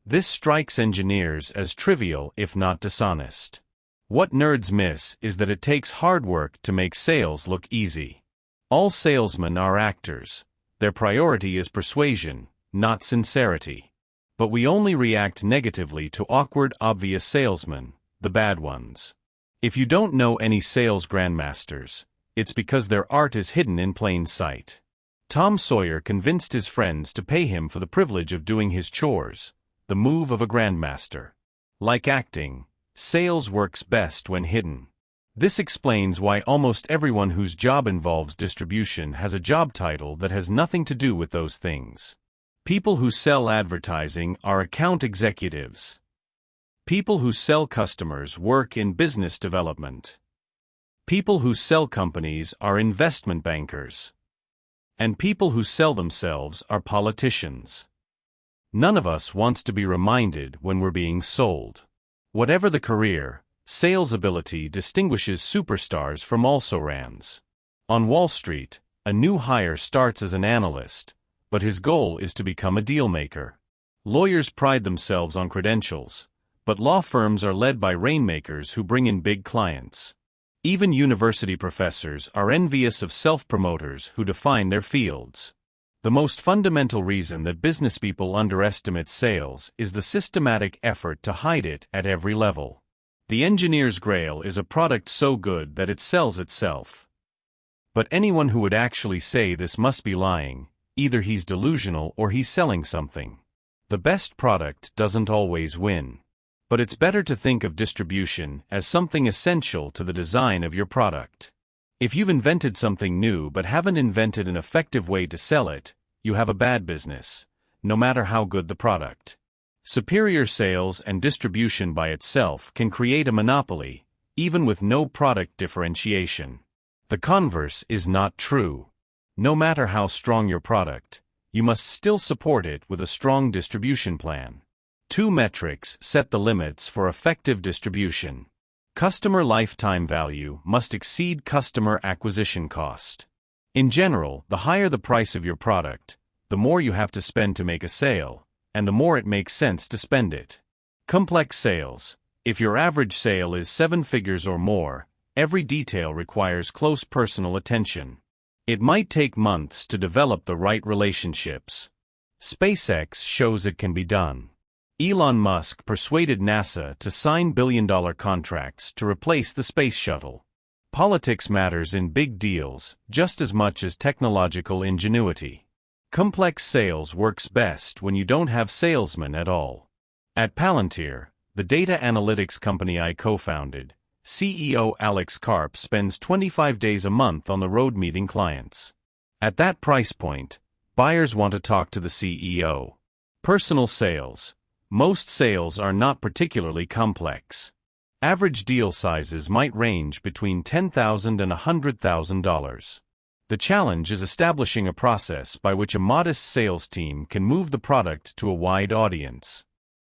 This strikes engineers as trivial if not dishonest. What nerds miss is that it takes hard work to make sales look easy. All salesmen are actors. Their priority is persuasion, not sincerity. But we only react negatively to awkward, obvious salesmen, the bad ones. If you don't know any sales grandmasters, it's because their art is hidden in plain sight. Tom Sawyer convinced his friends to pay him for the privilege of doing his chores, the move of a grandmaster. Like acting, sales works best when hidden. This explains why almost everyone whose job involves distribution has a job title that has nothing to do with those things. People who sell advertising are account executives. People who sell customers work in business development. People who sell companies are investment bankers. And people who sell themselves are politicians. None of us wants to be reminded when we're being sold. Whatever the career, sales ability distinguishes superstars from also-rans. On Wall Street, a new hire starts as an analyst, but his goal is to become a deal-maker. Lawyers pride themselves on credentials, but law firms are led by rainmakers who bring in big clients. Even university professors are envious of self-promoters who define their fields. The most fundamental reason that businesspeople underestimate sales is the systematic effort to hide it at every level. The engineer's grail is a product so good that it sells itself. But anyone who would actually say this must be lying. Either he's delusional or he's selling something. The best product doesn't always win. But it's better to think of distribution as something essential to the design of your product. If you've invented something new but haven't invented an effective way to sell it, you have a bad business, no matter how good the product. Superior sales and distribution by itself can create a monopoly, even with no product differentiation. The converse is not true. No matter how strong your product, you must still support it with a strong distribution plan. Two metrics set the limits for effective distribution. Customer lifetime value must exceed customer acquisition cost. In general, the higher the price of your product, the more you have to spend to make a sale, and the more it makes sense to spend it. Complex sales. If your average sale is 7 figures or more, every detail requires close personal attention. It might take months to develop the right relationships. SpaceX shows it can be done. Elon Musk persuaded NASA to sign billion-dollar contracts to replace the space shuttle. Politics matters in big deals just as much as technological ingenuity. Complex sales works best when you don't have salesmen at all. At Palantir, the data analytics company I co-founded, CEO Alex Karp spends 25 days a month on the road meeting clients. At that price point, buyers want to talk to the CEO. Personal sales. Most sales are not particularly complex. Average deal sizes might range between $10,000 and $100,000. The challenge is establishing a process by which a modest sales team can move the product to a wide audience.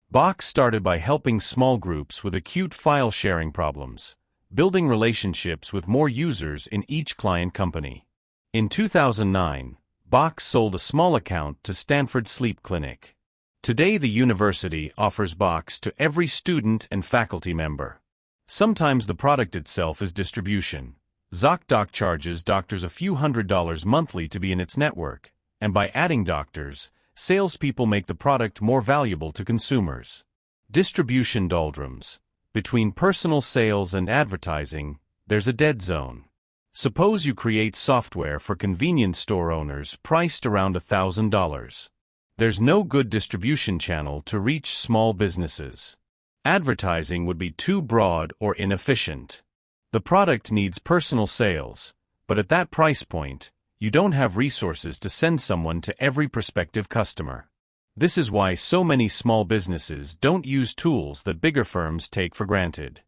Box started by helping small groups with acute file sharing problems, building relationships with more users in each client company. In 2009, Box sold a small account to Stanford Sleep Clinic. Today the university offers Box to every student and faculty member. Sometimes the product itself is distribution. ZocDoc charges doctors a few $100s monthly to be in its network, and by adding doctors, salespeople make the product more valuable to consumers. Distribution doldrums. Between personal sales and advertising, there's a dead zone. Suppose you create software for convenience store owners priced around $1,000. There's no good distribution channel to reach small businesses. Advertising would be too broad or inefficient. The product needs personal sales, but at that price point, you don't have resources to send someone to every prospective customer. This is why so many small businesses don't use tools that bigger firms take for granted.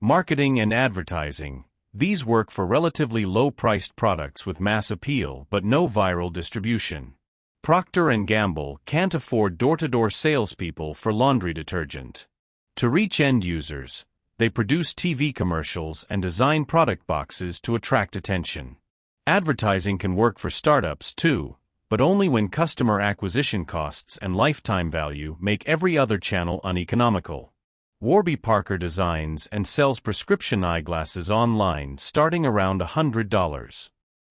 Marketing and advertising. These work for relatively low-priced products with mass appeal but no viral distribution. Procter & Gamble can't afford door-to-door salespeople for laundry detergent. To reach end users, they produce TV commercials and design product boxes to attract attention. Advertising can work for startups too, but only when customer acquisition costs and lifetime value make every other channel uneconomical. Warby Parker designs and sells prescription eyeglasses online starting around $100.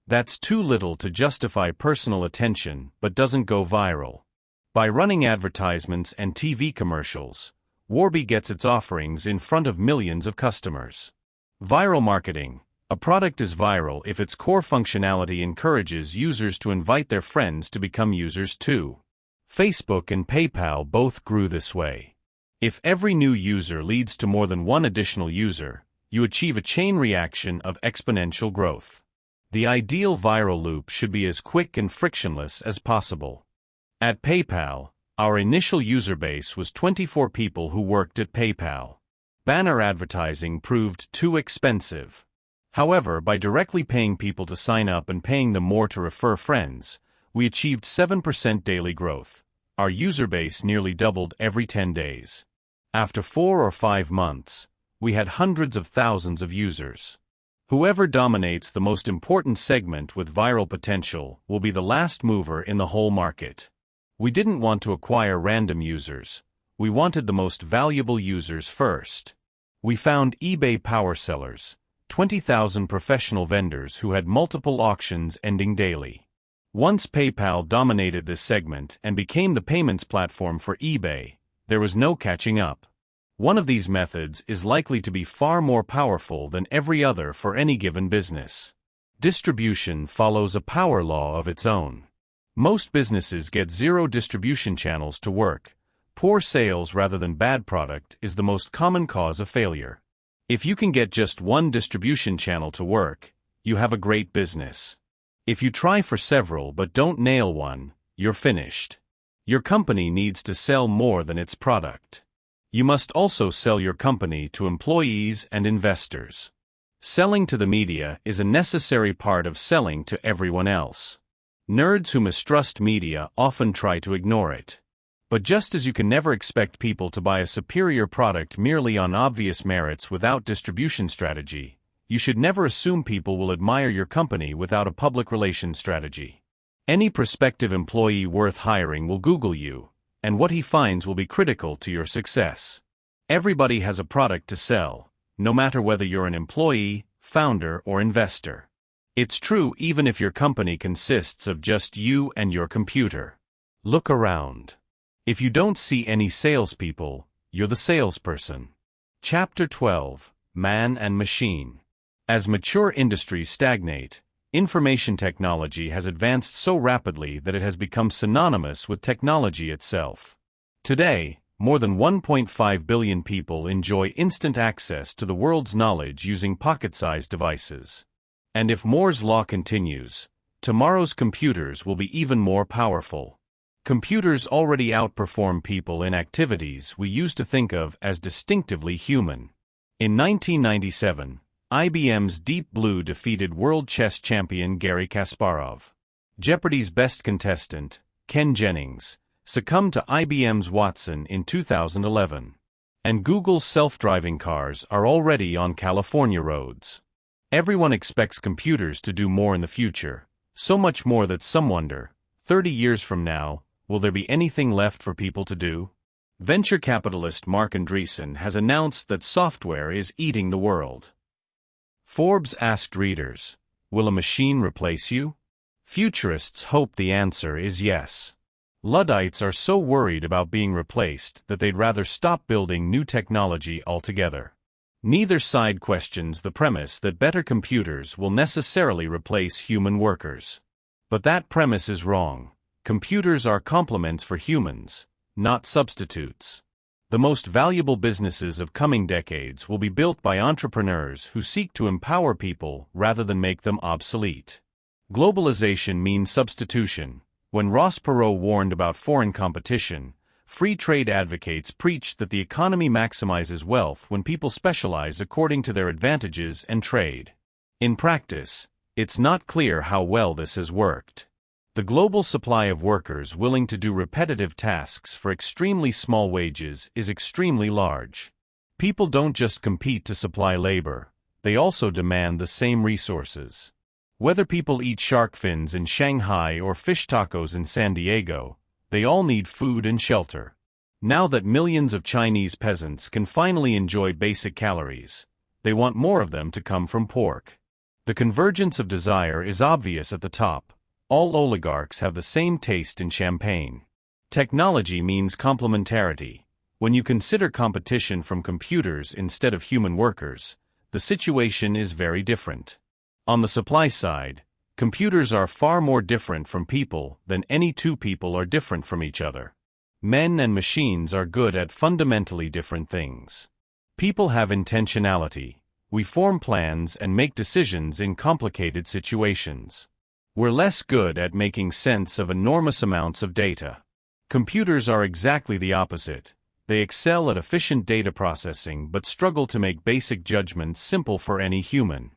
That's too little to justify personal attention but doesn't go viral. By running advertisements and TV commercials, Warby gets its offerings in front of millions of customers. Viral marketing. A product is viral if its core functionality encourages users to invite their friends to become users too. Facebook and PayPal both grew this way. If every new user leads to more than one additional user, you achieve a chain reaction of exponential growth. The ideal viral loop should be as quick and frictionless as possible. At PayPal, our initial user base was 24 people who worked at PayPal. Banner advertising proved too expensive. However, by directly paying people to sign up and paying them more to refer friends, we achieved 7% daily growth. Our user base nearly doubled every 10 days. After 4 or 5 months, we had hundreds of thousands of users. Whoever dominates the most important segment with viral potential will be the last mover in the whole market. We didn't want to acquire random users. We wanted the most valuable users first. We found eBay power sellers, 20,000 professional vendors who had multiple auctions ending daily. Once PayPal dominated this segment and became the payments platform for eBay, there was no catching up. One of these methods is likely to be far more powerful than every other for any given business. Distribution follows a power law of its own. Most businesses get 0 distribution channels to work. Poor sales rather than bad product is the most common cause of failure. If you can get just one distribution channel to work, you have a great business. If you try for several but don't nail one, you're finished. Your company needs to sell more than its product. You must also sell your company to employees and investors. Selling to the media is a necessary part of selling to everyone else. Nerds who mistrust media often try to ignore it. But just as you can never expect people to buy a superior product merely on obvious merits without distribution strategy, you should never assume people will admire your company without a public relations strategy. Any prospective employee worth hiring will Google you, and what he finds will be critical to your success. Everybody has a product to sell, no matter whether you're an employee, founder, or investor. It's true even if your company consists of just you and your computer. Look around. If you don't see any salespeople, you're the salesperson. Chapter 12: Man and Machine. As mature industries stagnate, information technology has advanced so rapidly that it has become synonymous with technology itself. Today, more than 1.5 billion people enjoy instant access to the world's knowledge using pocket-sized devices. And if Moore's law continues, tomorrow's computers will be even more powerful. Computers already outperform people in activities we used to think of as distinctively human. In 1997, IBM's Deep Blue defeated world chess champion Garry Kasparov. Jeopardy's best contestant, Ken Jennings, succumbed to IBM's Watson in 2011. And Google's self-driving cars are already on California roads. Everyone expects computers to do more in the future, so much more that some wonder, 30 years from now, will there be anything left for people to do? Venture capitalist Marc Andreessen has announced that software is eating the world. Forbes asked readers, "Will a machine replace you?" Futurists hope the answer is yes. Luddites are so worried about being replaced that they'd rather stop building new technology altogether. Neither side questions the premise that better computers will necessarily replace human workers. But that premise is wrong. Computers are complements for humans, not substitutes. The most valuable businesses of coming decades will be built by entrepreneurs who seek to empower people rather than make them obsolete. Globalization means substitution. When Ross Perot warned about foreign competition, free trade advocates preached that the economy maximizes wealth when people specialize according to their advantages and trade. In practice, it's not clear how well this has worked. The global supply of workers willing to do repetitive tasks for extremely small wages is extremely large. People don't just compete to supply labor, they also demand the same resources. Whether people eat shark fins in Shanghai or fish tacos in San Diego, they all need food and shelter. Now that millions of Chinese peasants can finally enjoy basic calories, they want more of them to come from pork. The convergence of desire is obvious at the top. All oligarchs have the same taste in champagne. Technology means complementarity. When you consider competition from computers instead of human workers, the situation is very different. On the supply side, computers are far more different from people than any two people are different from each other. Men and machines are good at fundamentally different things. People have intentionality. We form plans and make decisions in complicated situations. We're less good at making sense of enormous amounts of data. Computers are exactly the opposite. They excel at efficient data processing but struggle to make basic judgments simple for any human.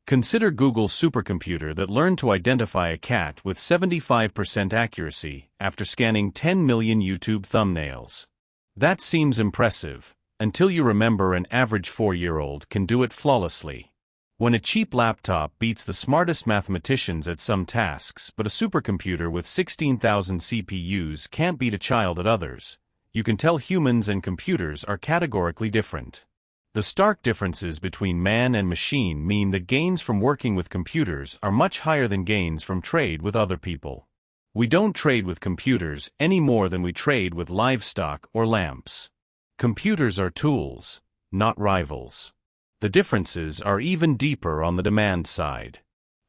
Consider Google's supercomputer that learned to identify a cat with 75% accuracy after scanning 10 million YouTube thumbnails. That seems impressive, until you remember an average 4-year-old can do it flawlessly. When a cheap laptop beats the smartest mathematicians at some tasks but a supercomputer with 16,000 CPUs can't beat a child at others, you can tell humans and computers are categorically different. The stark differences between man and machine mean that gains from working with computers are much higher than gains from trade with other people. We don't trade with computers any more than we trade with livestock or lamps. Computers are tools, not rivals. The differences are even deeper on the demand side.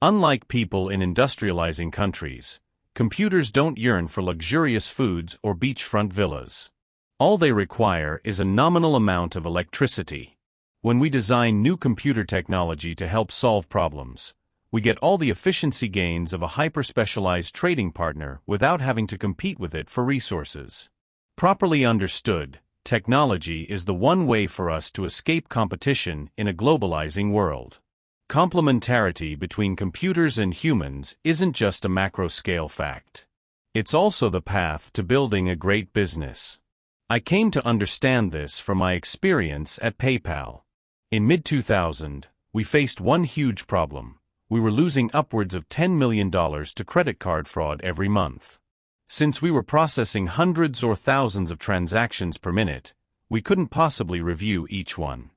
Unlike people in industrializing countries, computers don't yearn for luxurious foods or beachfront villas. All they require is a nominal amount of electricity. When we design new computer technology to help solve problems, we get all the efficiency gains of a hyper-specialized trading partner without having to compete with it for resources. Properly understood, technology is the one way for us to escape competition in a globalizing world. Complementarity between computers and humans isn't just a macro-scale fact. It's also the path to building a great business. I came to understand this from my experience at PayPal. In mid-2000, we faced one huge problem. We were losing upwards of $10 million to credit card fraud every month. Since we were processing hundreds or thousands of transactions per minute, we couldn't possibly review each one.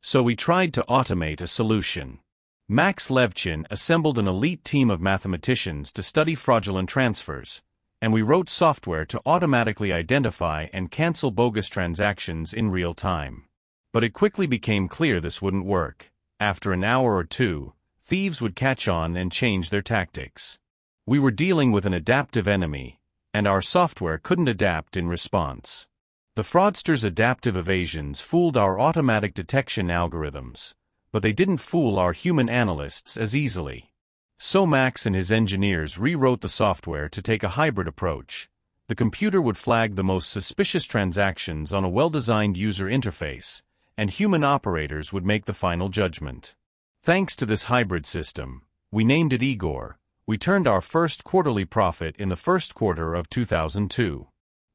So we tried to automate a solution. Max Levchin assembled an elite team of mathematicians to study fraudulent transfers, and we wrote software to automatically identify and cancel bogus transactions in real time. But it quickly became clear this wouldn't work. After an hour or two, thieves would catch on and change their tactics. We were dealing with an adaptive enemy, and our software couldn't adapt in response. The fraudsters' adaptive evasions fooled our automatic detection algorithms, but they didn't fool our human analysts as easily. So Max and his engineers rewrote the software to take a hybrid approach. The computer would flag the most suspicious transactions on a well-designed user interface, and human operators would make the final judgment. Thanks to this hybrid system, we named it Igor, we turned our first quarterly profit in the first quarter of 2002.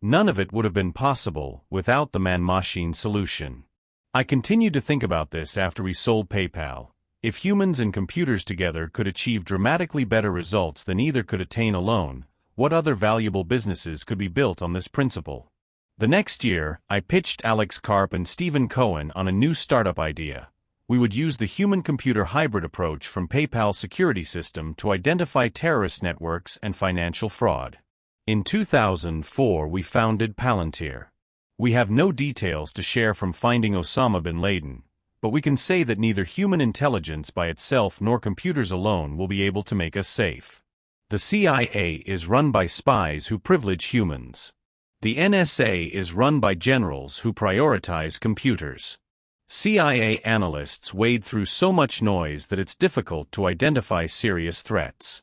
None of it would have been possible without the man-machine solution. I continued to think about this after we sold PayPal. If humans and computers together could achieve dramatically better results than either could attain alone, what other valuable businesses could be built on this principle? The next year, I pitched Alex Karp and Stephen Cohen on a new startup idea. We would use the human-computer hybrid approach from PayPal's security system to identify terrorist networks and financial fraud. In 2004, we founded Palantir. We have no details to share from finding Osama bin Laden, but we can say that neither human intelligence by itself nor computers alone will be able to make us safe. The CIA is run by spies who privilege humans. The NSA is run by generals who prioritize computers. CIA analysts wade through so much noise that it's difficult to identify serious threats.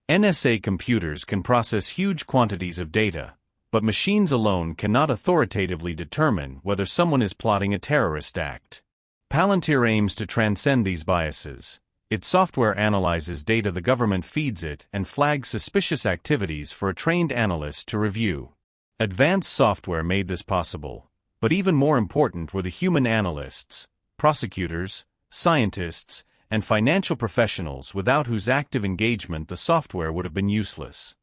NSA computers can process huge quantities of data, but machines alone cannot authoritatively determine whether someone is plotting a terrorist act. Palantir aims to transcend these biases. Its software analyzes data the government feeds it and flags suspicious activities for a trained analyst to review. Advanced software made this possible, but even more important were the human analysts, prosecutors, scientists, and financial professionals without whose active engagement the software would have been useless.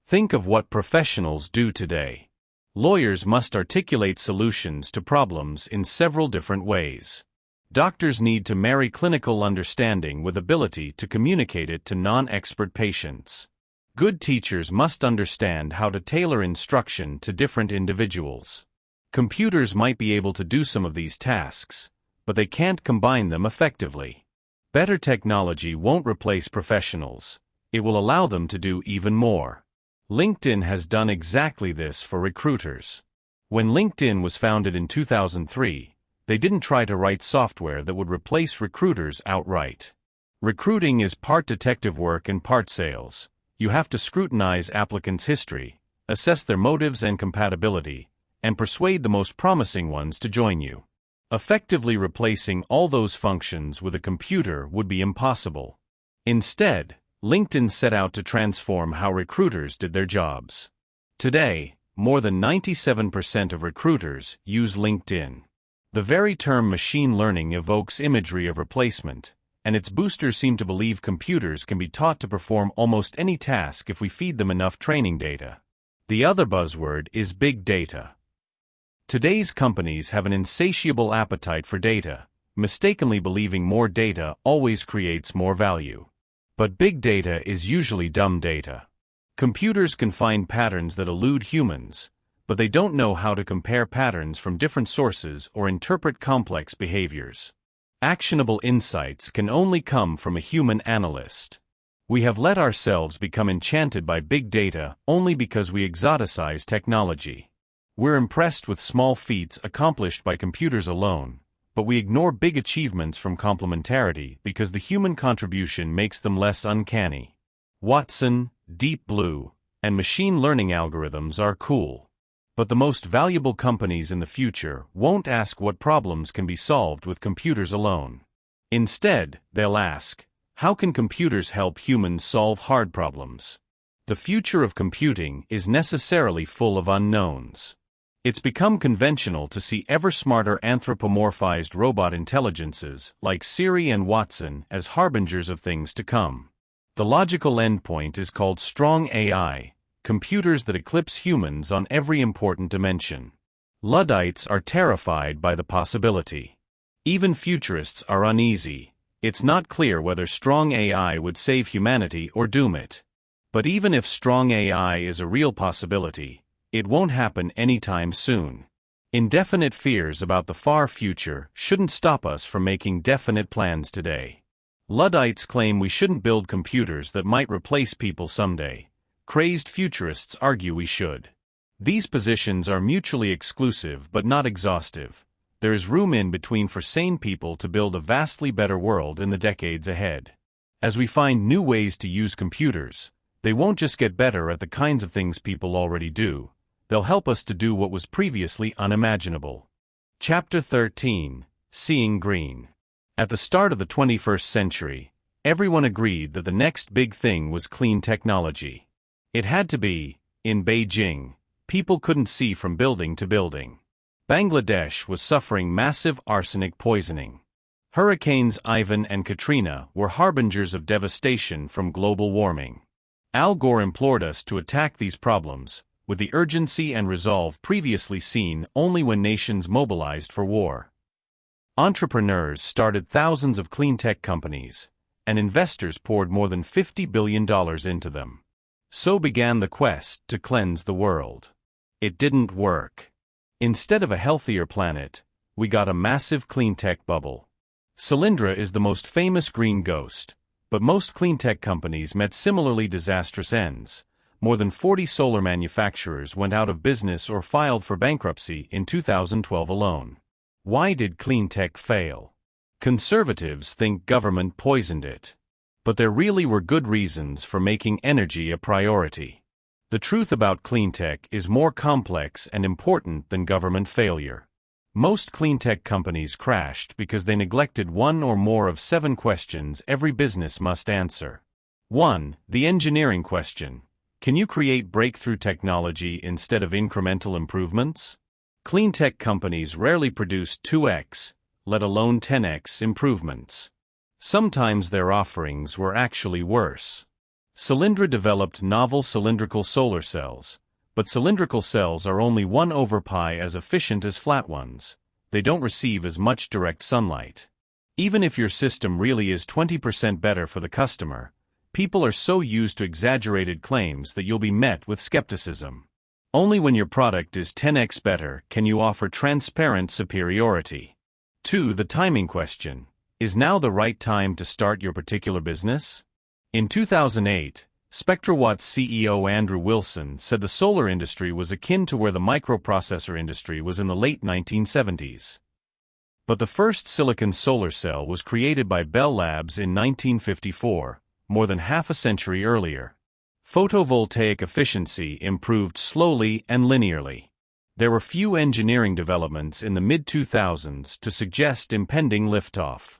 Think of what professionals do today. Lawyers must articulate solutions to problems in several different ways. Doctors need to marry clinical understanding with ability to communicate it to non-expert patients. Good teachers must understand how to tailor instruction to different individuals. Computers might be able to do some of these tasks, but they can't combine them effectively. Better technology won't replace professionals. It will allow them to do even more. LinkedIn has done exactly this for recruiters. When LinkedIn was founded in 2003, they didn't try to write software that would replace recruiters outright. Recruiting is part detective work and part sales. You have to scrutinize applicants' history, assess their motives and compatibility, and persuade the most promising ones to join you. Effectively replacing all those functions with a computer would be impossible. Instead, LinkedIn set out to transform how recruiters did their jobs. Today, more than 97% of recruiters use LinkedIn. The very term machine learning evokes imagery of replacement, and its boosters seem to believe computers can be taught to perform almost any task if we feed them enough training data. The other buzzword is big data. Today's companies have an insatiable appetite for data, mistakenly believing more data always creates more value. But big data is usually dumb data. Computers can find patterns that elude humans, but they don't know how to compare patterns from different sources or interpret complex behaviors. Actionable insights can only come from a human analyst. We have let ourselves become enchanted by big data only because we exoticize technology. We're impressed with small feats accomplished by computers alone, but we ignore big achievements from complementarity because the human contribution makes them less uncanny. Watson, Deep Blue, and machine learning algorithms are cool. But the most valuable companies in the future won't ask what problems can be solved with computers alone. Instead, they'll ask, how can computers help humans solve hard problems? The future of computing is necessarily full of unknowns. It's become conventional to see ever smarter anthropomorphized robot intelligences like Siri and Watson as harbingers of things to come. The logical endpoint is called strong AI, computers that eclipse humans on every important dimension. Luddites are terrified by the possibility. Even futurists are uneasy. It's not clear whether strong AI would save humanity or doom it. But even if strong AI is a real possibility, it won't happen anytime soon. Indefinite fears about the far future shouldn't stop us from making definite plans today. Luddites claim we shouldn't build computers that might replace people someday. Crazed futurists argue we should. These positions are mutually exclusive but not exhaustive. There is room in between for sane people to build a vastly better world in the decades ahead. As we find new ways to use computers, they won't just get better at the kinds of things people already do. They'll help us to do what was previously unimaginable. Chapter 13: Seeing Green. At the start of the 21st century, everyone agreed that the next big thing was clean technology. It had to be. In Beijing, people couldn't see from building to building. Bangladesh was suffering massive arsenic poisoning. Hurricanes Ivan and Katrina were harbingers of devastation from global warming. Al Gore implored us to attack these problems with the urgency and resolve previously seen only when nations mobilized for war. Entrepreneurs started thousands of clean tech companies, and investors poured more than $50 billion into them. So began the quest to cleanse the world. It didn't work. Instead of a healthier planet, we got a massive clean tech bubble. Solyndra is the most famous green ghost, but most clean tech companies met similarly disastrous ends. More than 40 solar manufacturers went out of business or filed for bankruptcy in 2012 alone. Why did clean tech fail? Conservatives think government poisoned it. But there really were good reasons for making energy a priority. The truth about clean tech is more complex and important than government failure. Most clean tech companies crashed because they neglected one or more of 7 questions every business must answer. 1. The engineering question. Can you create breakthrough technology instead of incremental improvements? Clean tech companies rarely produce 2x, let alone 10x improvements. Sometimes their offerings were actually worse. Solyndra developed novel cylindrical solar cells, but cylindrical cells are only 1/pi as efficient as flat ones. They don't receive as much direct sunlight. Even if your system really is 20% better for the customer, people are so used to exaggerated claims that you'll be met with skepticism. Only when your product is 10x better can you offer transparent superiority. 2. The timing question. Is now the right time to start your particular business? In 2008, SpectraWatt's CEO Andrew Wilson said the solar industry was akin to where the microprocessor industry was in the late 1970s. But the first silicon solar cell was created by Bell Labs in 1954, more than half a century earlier. Photovoltaic efficiency improved slowly and linearly. There were few engineering developments in the mid-2000s to suggest impending liftoff.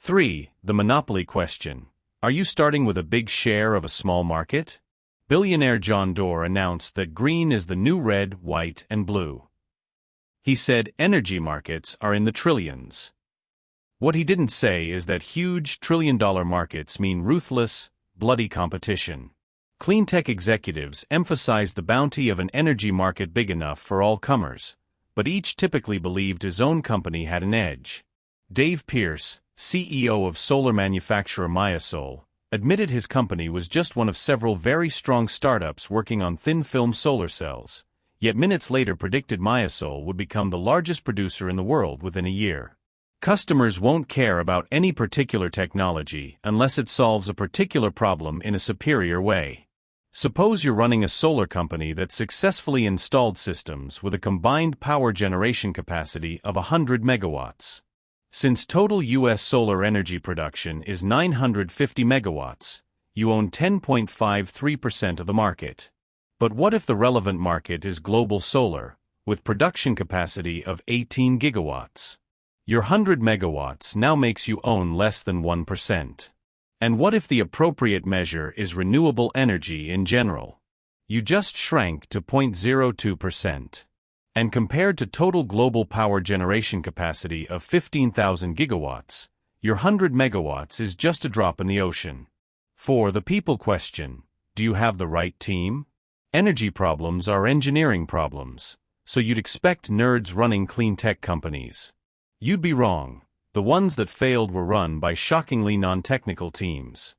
3. The monopoly question. Are you starting with a big share of a small market? Billionaire John Doerr announced that green is the new red, white, and blue. He said energy markets are in the trillions. What he didn't say is that huge trillion-dollar markets mean ruthless, bloody competition. Clean tech executives emphasized the bounty of an energy market big enough for all comers, but each typically believed his own company had an edge. Dave Pierce, CEO of solar manufacturer Myasol, admitted his company was just one of several very strong startups working on thin-film solar cells, yet minutes later predicted Myasol would become the largest producer in the world within a year. Customers won't care about any particular technology unless it solves a particular problem in a superior way. Suppose you're running a solar company that successfully installed systems with a combined power generation capacity of 100 megawatts. Since total U.S. solar energy production is 950 megawatts, you own 10.53% of the market. But what if the relevant market is global solar, with production capacity of 18 gigawatts? Your 100 megawatts now makes you own less than 1%. And what if the appropriate measure is renewable energy in general? You just shrank to 0.02%. And compared to total global power generation capacity of 15,000 gigawatts, your 100 megawatts is just a drop in the ocean. 4. The people question. Do you have the right team? Energy problems are engineering problems, so you'd expect nerds running clean tech companies. You'd be wrong. The ones that failed were run by shockingly non-technical teams.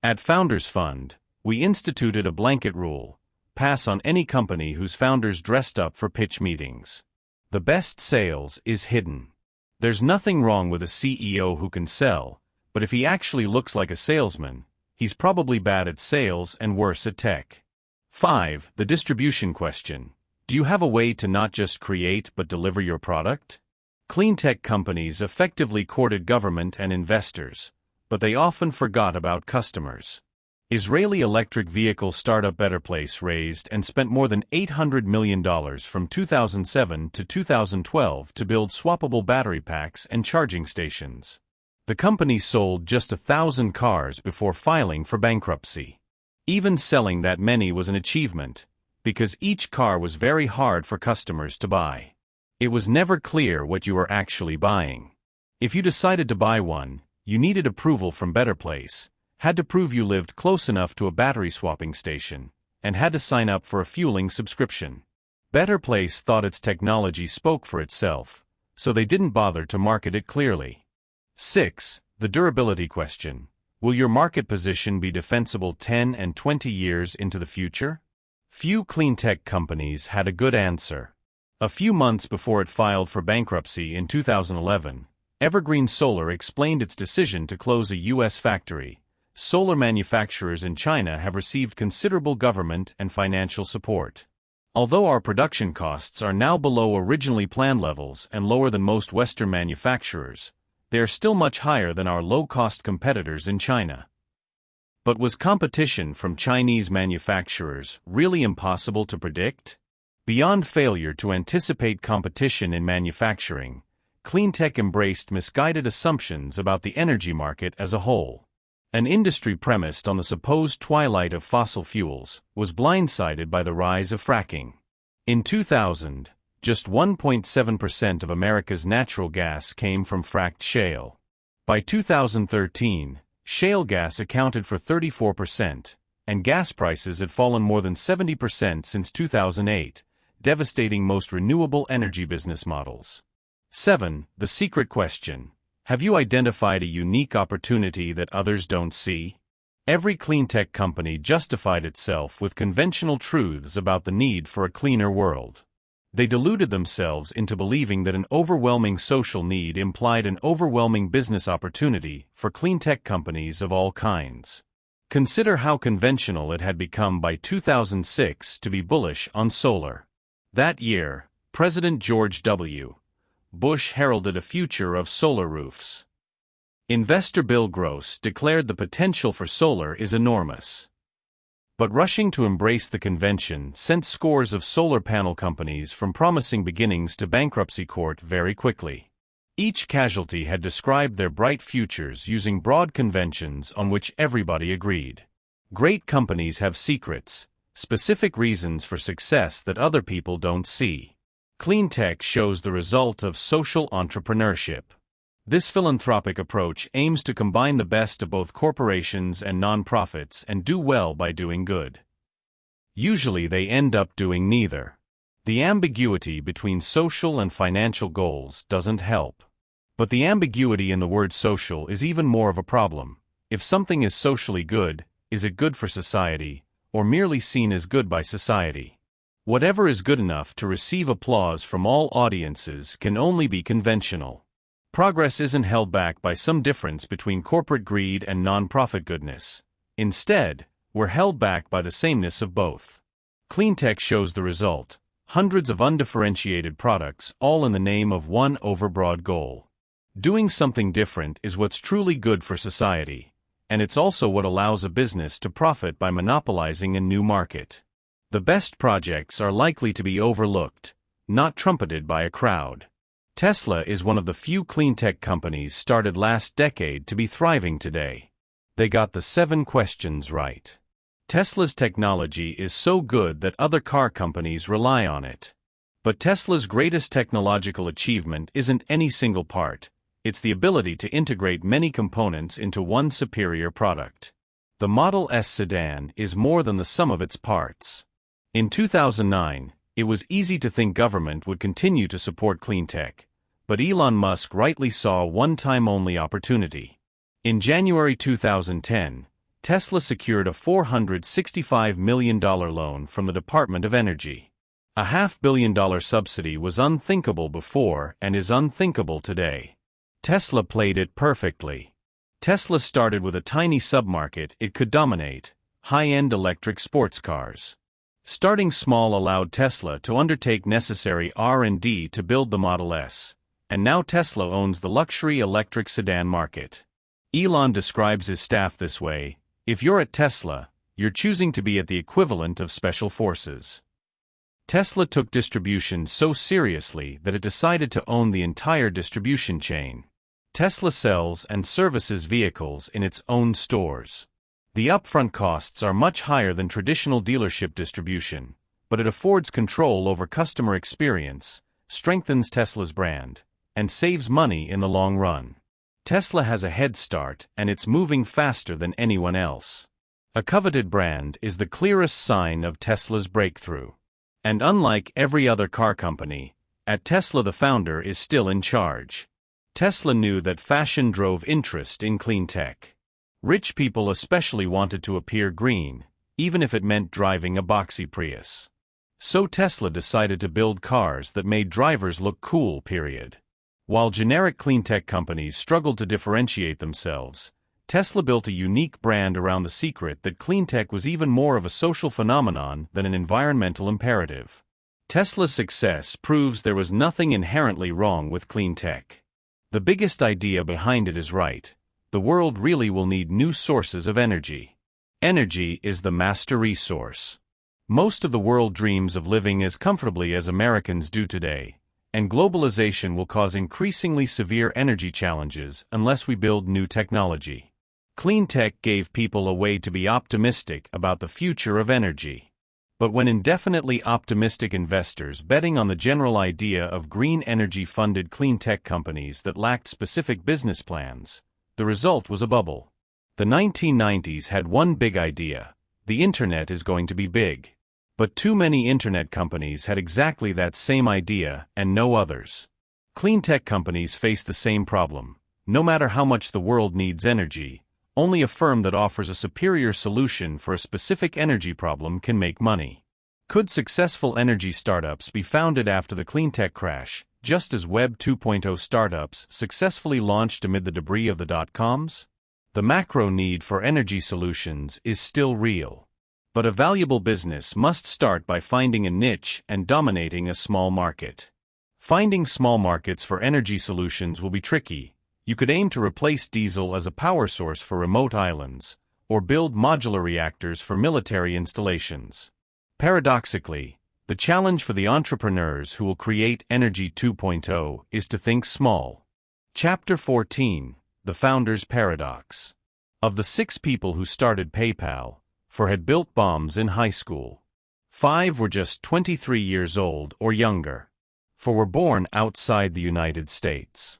At Founders Fund, we instituted a blanket rule: pass on any company whose founders dressed up for pitch meetings. The best sales is hidden. There's nothing wrong with a CEO who can sell, but if he actually looks like a salesman, he's probably bad at sales and worse at tech. 5. The distribution question. Do you have a way to not just create but deliver your product? Clean tech companies effectively courted government and investors, but they often forgot about customers. Israeli electric vehicle startup Better Place raised and spent more than $800 million from 2007 to 2012 to build swappable battery packs and charging stations. The company sold just 1,000 cars before filing for bankruptcy. Even selling that many was an achievement, because each car was very hard for customers to buy. It was never clear what you were actually buying. If you decided to buy one, you needed approval from Better Place, had to prove you lived close enough to a battery swapping station, and had to sign up for a fueling subscription. Better Place thought its technology spoke for itself, so they didn't bother to market it clearly. 6. The durability question. Will your market position be defensible 10 and 20 years into the future? Few clean tech companies had a good answer. A few months before it filed for bankruptcy in 2011, Evergreen Solar explained its decision to close a U.S. factory. Solar manufacturers in China have received considerable government and financial support. Although our production costs are now below originally planned levels and lower than most Western manufacturers, they are still much higher than our low-cost competitors in China. But was competition from Chinese manufacturers really impossible to predict? Beyond failure to anticipate competition in manufacturing, cleantech embraced misguided assumptions about the energy market as a whole. An industry premised on the supposed twilight of fossil fuels was blindsided by the rise of fracking. In 2000, just 1.7% of America's natural gas came from fracked shale. By 2013, shale gas accounted for 34%, and gas prices had fallen more than 70% since 2008, devastating most renewable energy business models. 7. The secret question. Have you identified a unique opportunity that others don't see? Every cleantech company justified itself with conventional truths about the need for a cleaner world. They deluded themselves into believing that an overwhelming social need implied an overwhelming business opportunity for cleantech companies of all kinds. Consider how conventional it had become by 2006 to be bullish on solar. That year, President George W. Bush heralded a future of solar roofs. Investor Bill Gross declared the potential for solar is enormous. But rushing to embrace the convention sent scores of solar panel companies from promising beginnings to bankruptcy court very quickly. Each casualty had described their bright futures using broad conventions on which everybody agreed. Great companies have secrets, specific reasons for success that other people don't see. Cleantech shows the result of social entrepreneurship. This philanthropic approach aims to combine the best of both corporations and nonprofits and do well by doing good. Usually they end up doing neither. The ambiguity between social and financial goals doesn't help. But the ambiguity in the word social is even more of a problem. If something is socially good, is it good for society, or merely seen as good by society? Whatever is good enough to receive applause from all audiences can only be conventional. Progress isn't held back by some difference between corporate greed and nonprofit goodness. Instead, we're held back by the sameness of both. Cleantech shows the result: hundreds of undifferentiated products, all in the name of one overbroad goal. Doing something different is what's truly good for society, and it's also what allows a business to profit by monopolizing a new market. The best projects are likely to be overlooked, not trumpeted by a crowd. Tesla is one of the few cleantech companies started last decade to be thriving today. They got the 7 questions right. Tesla's technology is so good that other car companies rely on it. But Tesla's greatest technological achievement isn't any single part, it's the ability to integrate many components into one superior product. The Model S sedan is more than the sum of its parts. In 2009, it was easy to think government would continue to support cleantech, but Elon Musk rightly saw a one-time-only opportunity. In January 2010, Tesla secured a $465 million loan from the Department of Energy. A $500 million subsidy was unthinkable before and is unthinkable today. Tesla played it perfectly. Tesla started with a tiny submarket it could dominate: high-end electric sports cars. Starting small allowed Tesla to undertake necessary R&D to build the Model S, and now Tesla owns the luxury electric sedan market. Elon describes his staff this way: If you're at Tesla, you're choosing to be at the equivalent of special forces. Tesla took distribution so seriously that it decided to own the entire distribution chain. Tesla sells and services vehicles in its own stores. The upfront costs are much higher than traditional dealership distribution, but it affords control over customer experience, strengthens Tesla's brand, and saves money in the long run. Tesla has a head start, and it's moving faster than anyone else. A coveted brand is the clearest sign of Tesla's breakthrough. And unlike every other car company, at Tesla the founder is still in charge. Tesla knew that fashion drove interest in clean tech. Rich people especially wanted to appear green, even if it meant driving a boxy Prius. So Tesla decided to build cars that made drivers look cool, period. While generic clean tech companies struggled to differentiate themselves, Tesla built a unique brand around the secret that clean tech was even more of a social phenomenon than an environmental imperative. Tesla's success proves there was nothing inherently wrong with clean tech. The biggest idea behind it is right. The world really will need new sources of energy. Energy is the master resource. Most of the world dreams of living as comfortably as Americans do today, and globalization will cause increasingly severe energy challenges unless we build new technology. Clean tech gave people a way to be optimistic about the future of energy. But when indefinitely optimistic investors betting on the general idea of green energy funded clean tech companies that lacked specific business plans, the result was a bubble. The 1990s had one big idea: the internet is going to be big. But too many internet companies had exactly that same idea and no others. Clean tech companies face the same problem. No matter how much the world needs energy, only a firm that offers a superior solution for a specific energy problem can make money. Could successful energy startups be founded after the clean tech crash, just as Web 2.0 startups successfully launched amid the debris of the dot-coms? The macro need for energy solutions is still real. But a valuable business must start by finding a niche and dominating a small market. Finding small markets for energy solutions will be tricky. You could aim to replace diesel as a power source for remote islands, or build modular reactors for military installations. Paradoxically, the challenge for the entrepreneurs who will create Energy 2.0 is to think small. Chapter 14: The Founder's Paradox. Of the 6 people who started PayPal, 4 had built bombs in high school. 5 were just 23 years old or younger. 4 were born outside the United States.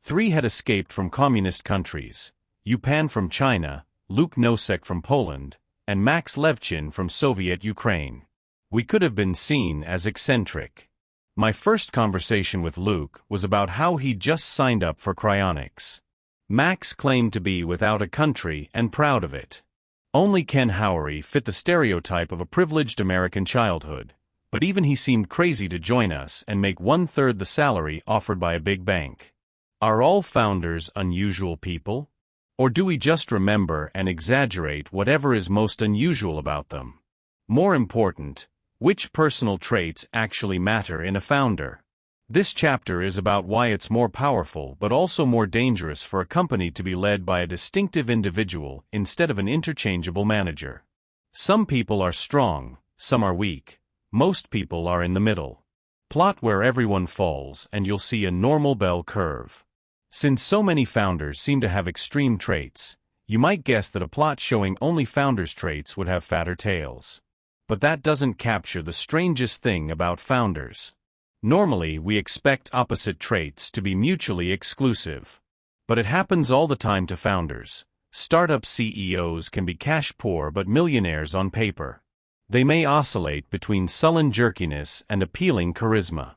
3 had escaped from communist countries: Yupan from China, Luke Nosek from Poland, and Max Levchin from Soviet Ukraine. We could have been seen as eccentric. My first conversation with Luke was about how he'd just signed up for cryonics. Max claimed to be without a country and proud of it. Only Ken Howery fit the stereotype of a privileged American childhood, but even he seemed crazy to join us and make 1/3 the salary offered by a big bank. Are all founders unusual people? Or do we just remember and exaggerate whatever is most unusual about them? More important, which personal traits actually matter in a founder? This chapter is about why it's more powerful but also more dangerous for a company to be led by a distinctive individual instead of an interchangeable manager. Some people are strong, some are weak. Most people are in the middle. Plot where everyone falls and you'll see a normal bell curve. Since so many founders seem to have extreme traits, you might guess that a plot showing only founders' traits would have fatter tails. But that doesn't capture the strangest thing about founders. Normally, we expect opposite traits to be mutually exclusive. But it happens all the time to founders. Startup CEOs can be cash poor but millionaires on paper. They may oscillate between sullen jerkiness and appealing charisma.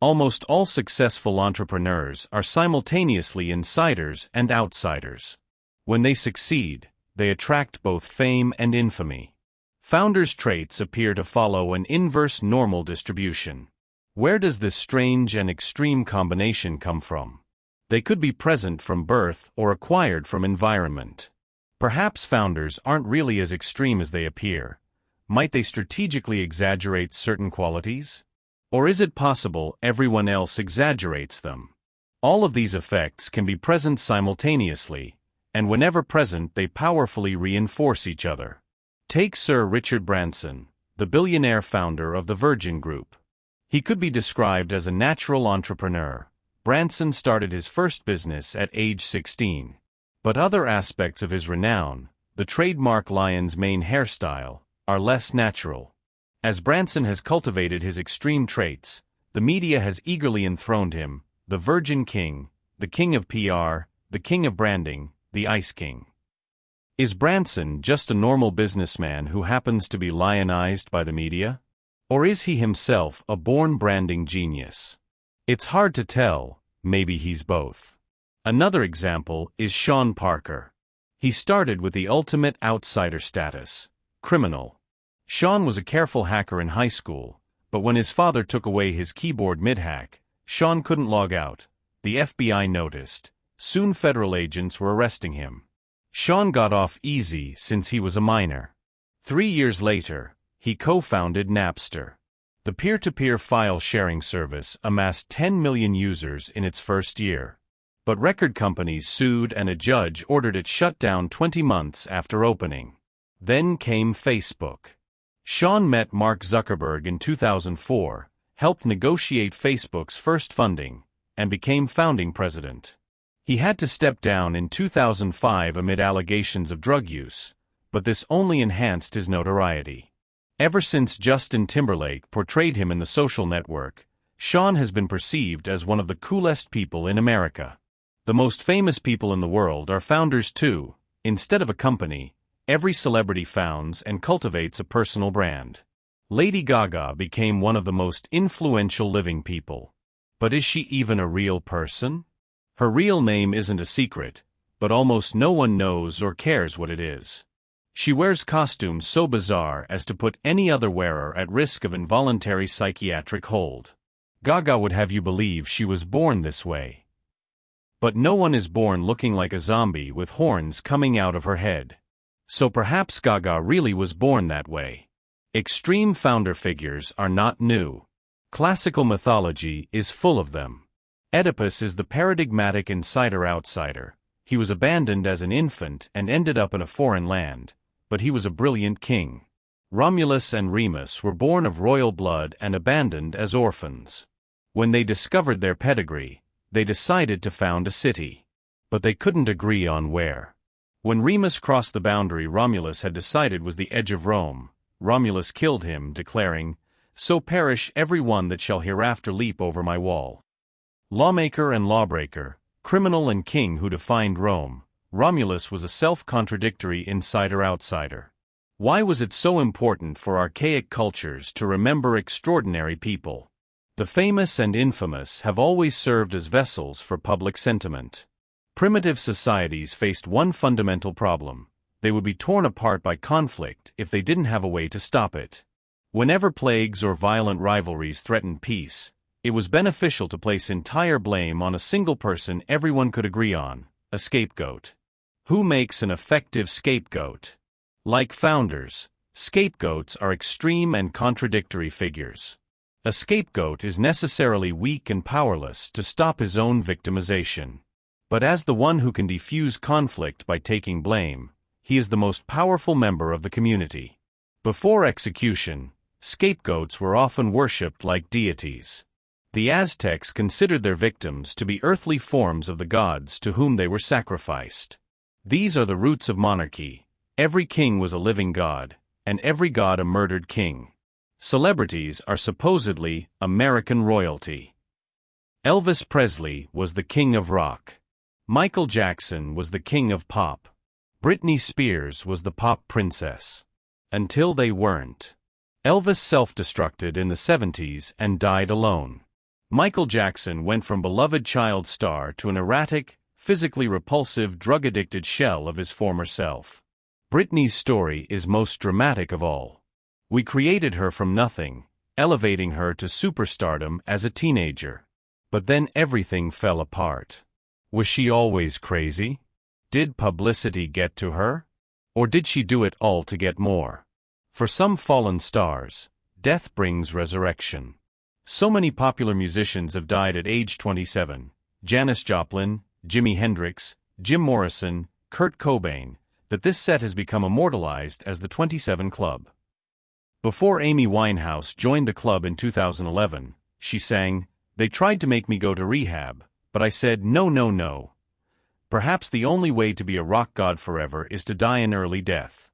Almost all successful entrepreneurs are simultaneously insiders and outsiders. When they succeed, they attract both fame and infamy. Founders' traits appear to follow an inverse normal distribution. Where does this strange and extreme combination come from? They could be present from birth or acquired from environment. Perhaps founders aren't really as extreme as they appear. Might they strategically exaggerate certain qualities? Or is it possible everyone else exaggerates them? All of these effects can be present simultaneously, and whenever present they powerfully reinforce each other. Take Sir Richard Branson, the billionaire founder of the Virgin Group. He could be described as a natural entrepreneur. Branson started his first business at age 16. But other aspects of his renown, the trademark lion's mane hairstyle, are less natural. As Branson has cultivated his extreme traits, the media has eagerly enthroned him, the Virgin King, the King of PR, the King of Branding, the Ice King. Is Branson just a normal businessman who happens to be lionized by the media? Or is he himself a born branding genius? It's hard to tell, maybe he's both. Another example is Sean Parker. He started with the ultimate outsider status, criminal. Sean was a careful hacker in high school, but when his father took away his keyboard mid-hack, Sean couldn't log out. The FBI noticed. Soon federal agents were arresting him. Sean got off easy since he was a minor. 3 years later, he co-founded Napster. The peer-to-peer file sharing service amassed 10 million users in its first year. But record companies sued and a judge ordered it shut down 20 months after opening. Then came Facebook. Sean met Mark Zuckerberg in 2004, helped negotiate Facebook's first funding, and became founding president. He had to step down in 2005 amid allegations of drug use, but this only enhanced his notoriety. Ever since Justin Timberlake portrayed him in The Social Network, Sean has been perceived as one of the coolest people in America. The most famous people in the world are founders too. Instead of a company, every celebrity founds and cultivates a personal brand. Lady Gaga became one of the most influential living people. But is she even a real person? Her real name isn't a secret, but almost no one knows or cares what it is. She wears costumes so bizarre as to put any other wearer at risk of involuntary psychiatric hold. Gaga would have you believe she was born this way. But no one is born looking like a zombie with horns coming out of her head. So perhaps Gaga really was born that way. Extreme founder figures are not new. Classical mythology is full of them. Oedipus is the paradigmatic insider-outsider. He was abandoned as an infant and ended up in a foreign land, but he was a brilliant king. Romulus and Remus were born of royal blood and abandoned as orphans. When they discovered their pedigree, they decided to found a city. But they couldn't agree on where. When Remus crossed the boundary Romulus had decided was the edge of Rome, Romulus killed him, declaring, "So perish every one that shall hereafter leap over my wall." Lawmaker and lawbreaker, criminal and king who defined Rome, Romulus was a self-contradictory insider-outsider. Why was it so important for archaic cultures to remember extraordinary people? The famous and infamous have always served as vessels for public sentiment. Primitive societies faced one fundamental problem: they would be torn apart by conflict if they didn't have a way to stop it. Whenever plagues or violent rivalries threatened peace, it was beneficial to place entire blame on a single person everyone could agree on, a scapegoat. Who makes an effective scapegoat? Like founders, scapegoats are extreme and contradictory figures. A scapegoat is necessarily weak and powerless to stop his own victimization. But as the one who can defuse conflict by taking blame, he is the most powerful member of the community. Before execution, scapegoats were often worshipped like deities. The Aztecs considered their victims to be earthly forms of the gods to whom they were sacrificed. These are the roots of monarchy. Every king was a living god, and every god a murdered king. Celebrities are supposedly American royalty. Elvis Presley was the king of rock. Michael Jackson was the king of pop. Britney Spears was the pop princess. Until they weren't. Elvis self-destructed in the 70s and died alone. Michael Jackson went from beloved child star to an erratic, physically repulsive, drug-addicted shell of his former self. Britney's story is most dramatic of all. We created her from nothing, elevating her to superstardom as a teenager. But then everything fell apart. Was she always crazy? Did publicity get to her? Or did she do it all to get more? For some fallen stars, death brings resurrection. So many popular musicians have died at age 27. Janis Joplin, Jimi Hendrix, Jim Morrison, Kurt Cobain, that this set has become immortalized as the 27 Club. Before Amy Winehouse joined the club in 2011, she sang, "They tried to make me go to rehab, but I said no no no. Perhaps the only way to be a rock god forever is to die an early death."